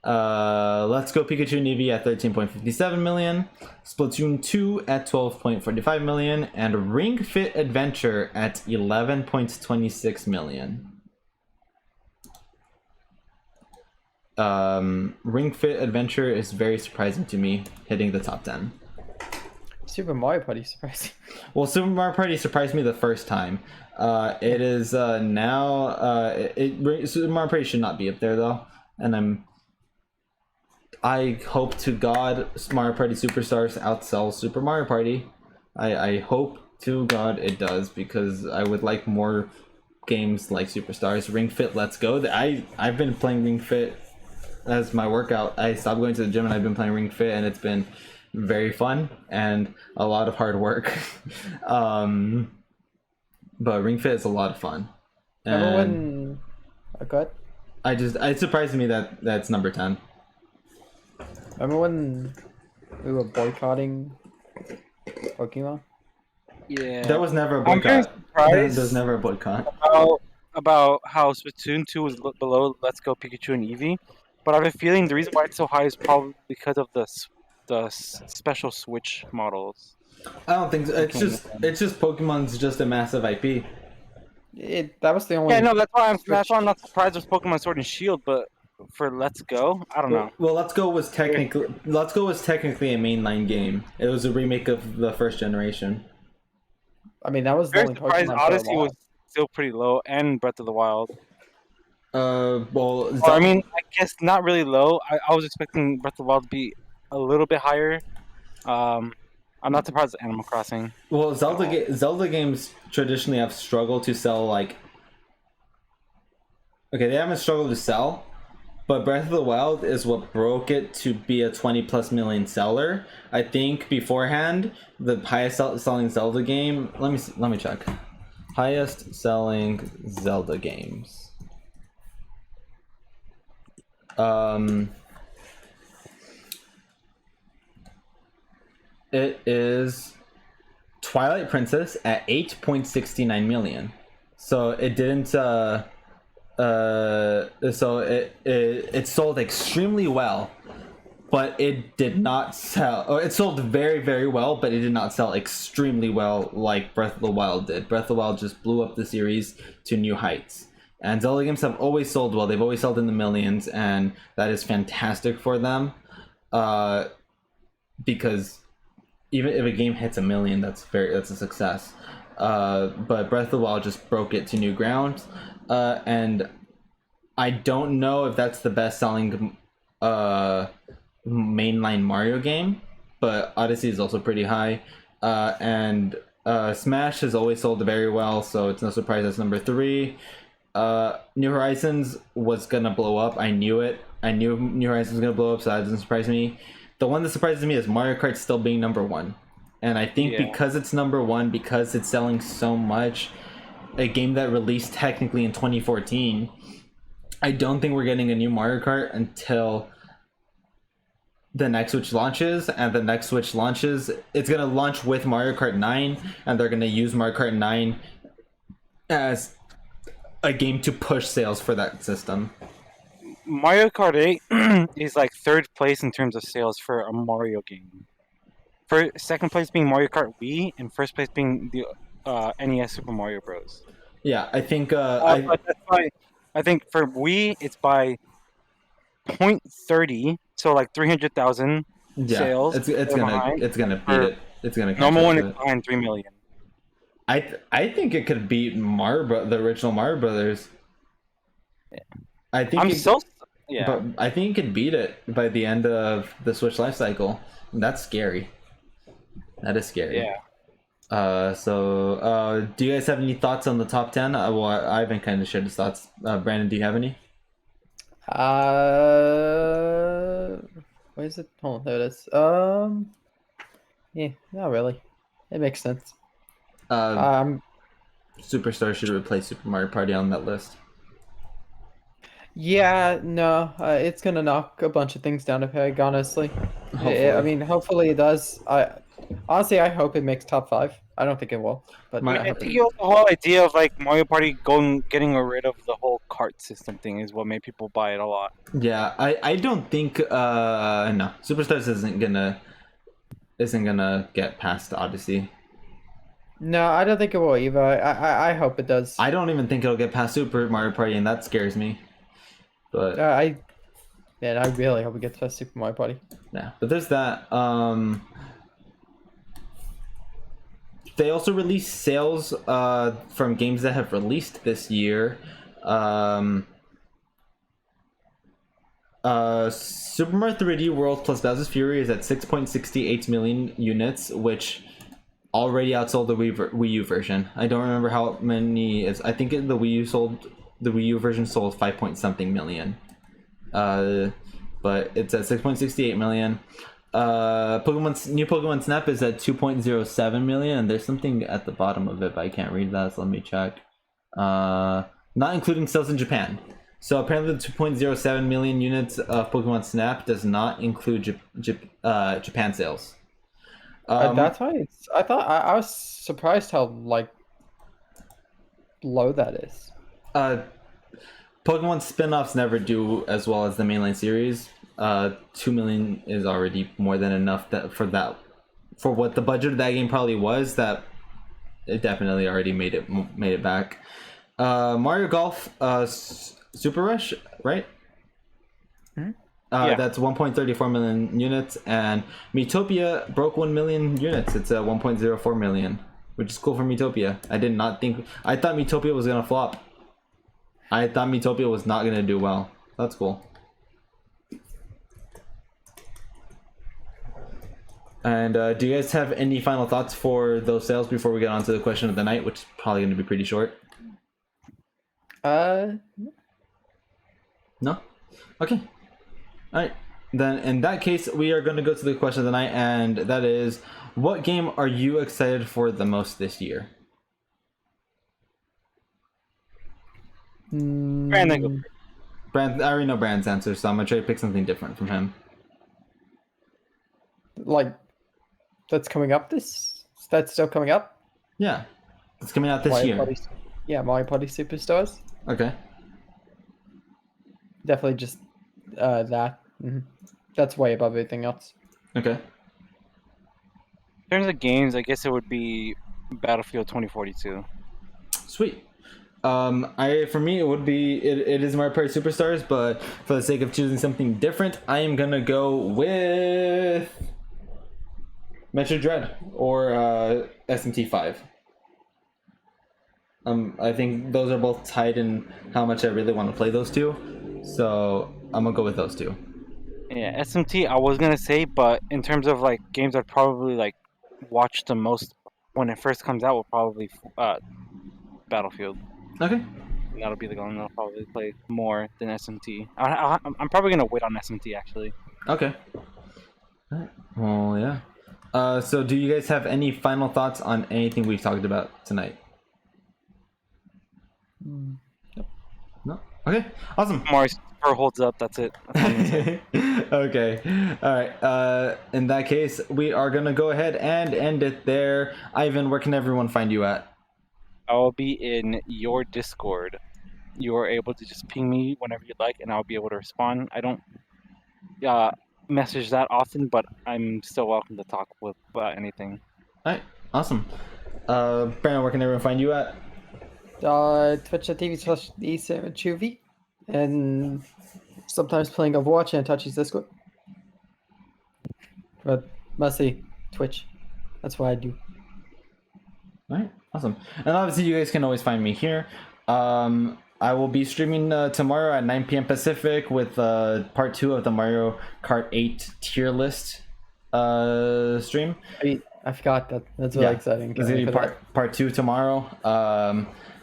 Let's Go Pikachu and Eevee at 13.57 million, Splatoon 2 at 12.45 million, and Ring Fit Adventure at 11.26 million. Ring Fit Adventure is very surprising to me, hitting the top 10. Super Mario Party surprising. Well, Super Mario Party surprised me the first time. It is now. Super Mario Party should not be up there though, and I hope to God Mario Party Superstars outsells Super Mario Party. I hope to God it does, because I would like more games like Superstars. Ring Fit Let's Go. I've been playing Ring Fit as my workout. I stopped going to the gym and I've been playing Ring Fit, and it's been very fun and a lot of hard work. But Ring Fit is a lot of fun. Remember when? Good. It surprised me that that's number 10. Remember when we were boycotting Pokemon? Yeah. That was never a I'm very boycott. surprised There's never a boycott. about how Splatoon 2 was below Let's Go Pikachu and Eevee, but I have a feeling the reason why it's so high is probably because of the special Switch models. I don't think so. It's just Pokemon's just a massive IP. That was the only. Yeah, no, that's why I'm not surprised with Pokemon Sword and Shield, but for Let's Go, I don't know. Well, Let's Go was technically a mainline game. It was a remake of the first generation. I mean, that was the Very only surprised Pokemon. Odyssey was still pretty low, and Breath of the Wild. Well, Or, I mean, I guess not really low. I was expecting Breath of the Wild to be a little bit higher. I'm not surprised at Animal Crossing. Well, Zelda games traditionally have struggled to sell, like... Okay, they haven't struggled to sell, but Breath of the Wild is what broke it to be a 20+ million seller. I think beforehand, the highest selling Zelda game... Let me check. Highest selling Zelda games. It is Twilight Princess at 8.69 million. So it didn't so it sold extremely well, but it did not sell. Oh, it sold very, very well, but it did not sell extremely well like Breath of the Wild did. Breath of the Wild just blew up the series to new heights. And Zelda games have always sold well. They've always sold in the millions, and that is fantastic for them. Because even if a game hits 1 million, that's a success. But Breath of the Wild just broke it to new ground. And I don't know if that's the best selling mainline Mario game, but Odyssey is also pretty high. And Smash has always sold very well, so it's no surprise that's number 3. New Horizons was gonna blow up. I knew it. I knew New Horizons was gonna blow up, so that doesn't surprise me. The one that surprises me is Mario Kart still being number 1. And I think because it's number 1, because it's selling so much, a game that released technically in 2014, I don't think we're getting a new Mario Kart until the next Switch launches. And the next Switch launches, it's going to launch with Mario Kart 9, and they're going to use Mario Kart 9 as a game to push sales for that system. Mario Kart 8 is like 3rd place in terms of sales for a Mario game. For second place being Mario Kart Wii, and first place being the NES Super Mario Bros. Yeah, I think but that's why I think for Wii it's by 0.30, so like 300,000 sales. It's gonna beat it. It's gonna normal one is behind 3 million. I think it could beat the original Mario Brothers. Yeah. I think but I think it could beat it by the end of the Switch life cycle. And that's scary. That is scary. Yeah. Do you guys have any thoughts on the top 10? Well, Ivan kind of shared his thoughts. Brandon, do you have any? Where is it? Oh, there it is. Yeah, not really. It makes sense. Superstar should replace Super Mario Party on that list. Yeah, no, it's gonna knock a bunch of things down a peg, honestly. I mean, hopefully it does. Honestly, I hope it makes top 5. I don't think it will, but I think the whole idea of like Mario Party getting rid of the whole cart system thing is what made people buy it a lot. Yeah, I don't think no, Superstars isn't gonna get past Odyssey. no, I don't think it will either. I hope it does. I don't even think it'll get past Super Mario Party, and that scares me. But Man, I really hope it gets past Super Mario Party. yeah, but there's that. They also release sales from games that have released this year. Super Mario 3D World plus Bowser's Fury is at 6.68 million units, which already outsold the Wii U version. I don't remember how many. I think the Wii U version sold 5 point something million. But it's at 6.68 million. New Pokemon Snap is at 2.07 million, and there's something at the bottom of it, but I can't read that, so let me check. Not including sales in Japan. So apparently the 2.07 million units of Pokemon Snap does not include Japan sales. That's why I was surprised how like low that is. Pokemon spin-offs never do as well as the mainline series. 2 million is already more than enough for what the budget of that game probably was. That it definitely already made it back. Mario Golf Super Rush, right? Hmm? Yeah. That's 1.34 million units, and Miitopia broke 1 million units. It's at 1.04 million, which is cool for Miitopia. I thought Miitopia was gonna flop. I thought Miitopia was not gonna do well. That's cool. And do you guys have any final thoughts for those sales before we get on to the question of the night, which is probably going to be pretty short? No? Okay. Alright. Then in that case, we are going to go to the question of the night, and that is, what game are you excited for the most this year? Brandon, I already know Brand's answer, so I'm going to try to pick something different from him. Like, that's still coming up? Yeah. It's coming out this year. Mario Party Superstars. Okay. Definitely just that. Mm-hmm. That's way above everything else. Okay. in terms of games, I guess it would be Battlefield 2042. Sweet. For me it would be it is Mario Party Superstars, but for the sake of choosing something different, I am gonna go with Metroid Dread or SMT5. I think those are both tied in how much I really want to play those two, so I'm gonna go with those two. Yeah, SMT I was gonna say, but in terms of like games I'd probably like watch the most when it first comes out, will probably Battlefield. Okay. And that'll be the one I'll probably play more than SMT. I'm probably gonna wait on SMT actually. Okay. Alright. Well, yeah. So do you guys have any final thoughts on anything we've talked about tonight? No? Okay. Awesome. Mario Super holds up, that's it. That's all I'm gonna say. Okay. Alright. In that case, we are gonna go ahead and end it there. Ivan, where can everyone find you at? I will be in your Discord. You are able to just ping me whenever you'd like, and I'll be able to respond. I don't message that often, but I'm still welcome to talk with anything. Alright, awesome. Brandon, where can everyone find you at? Twitch.tv/eSamuChuvi, and sometimes playing Overwatch and Touchy's Discord. But mostly Twitch. That's what I do. Alright, awesome. And obviously you guys can always find me here. I will be streaming tomorrow at 9 p.m. Pacific with part 2 of the Mario Kart 8 tier list stream. I forgot that. That's really exciting. It's gonna be part 2 tomorrow.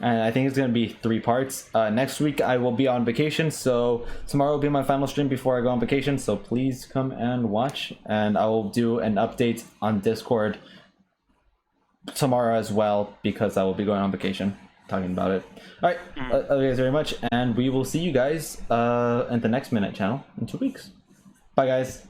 And I think it's gonna be 3 parts. Next week I will be on vacation, so tomorrow will be my final stream before I go on vacation. So please come and watch, and I will do an update on Discord tomorrow as well because I will be going on vacation. Talking about it. All right, thank you guys very much, and we will see you guys at the Next Minute channel in 2 weeks. Bye, guys.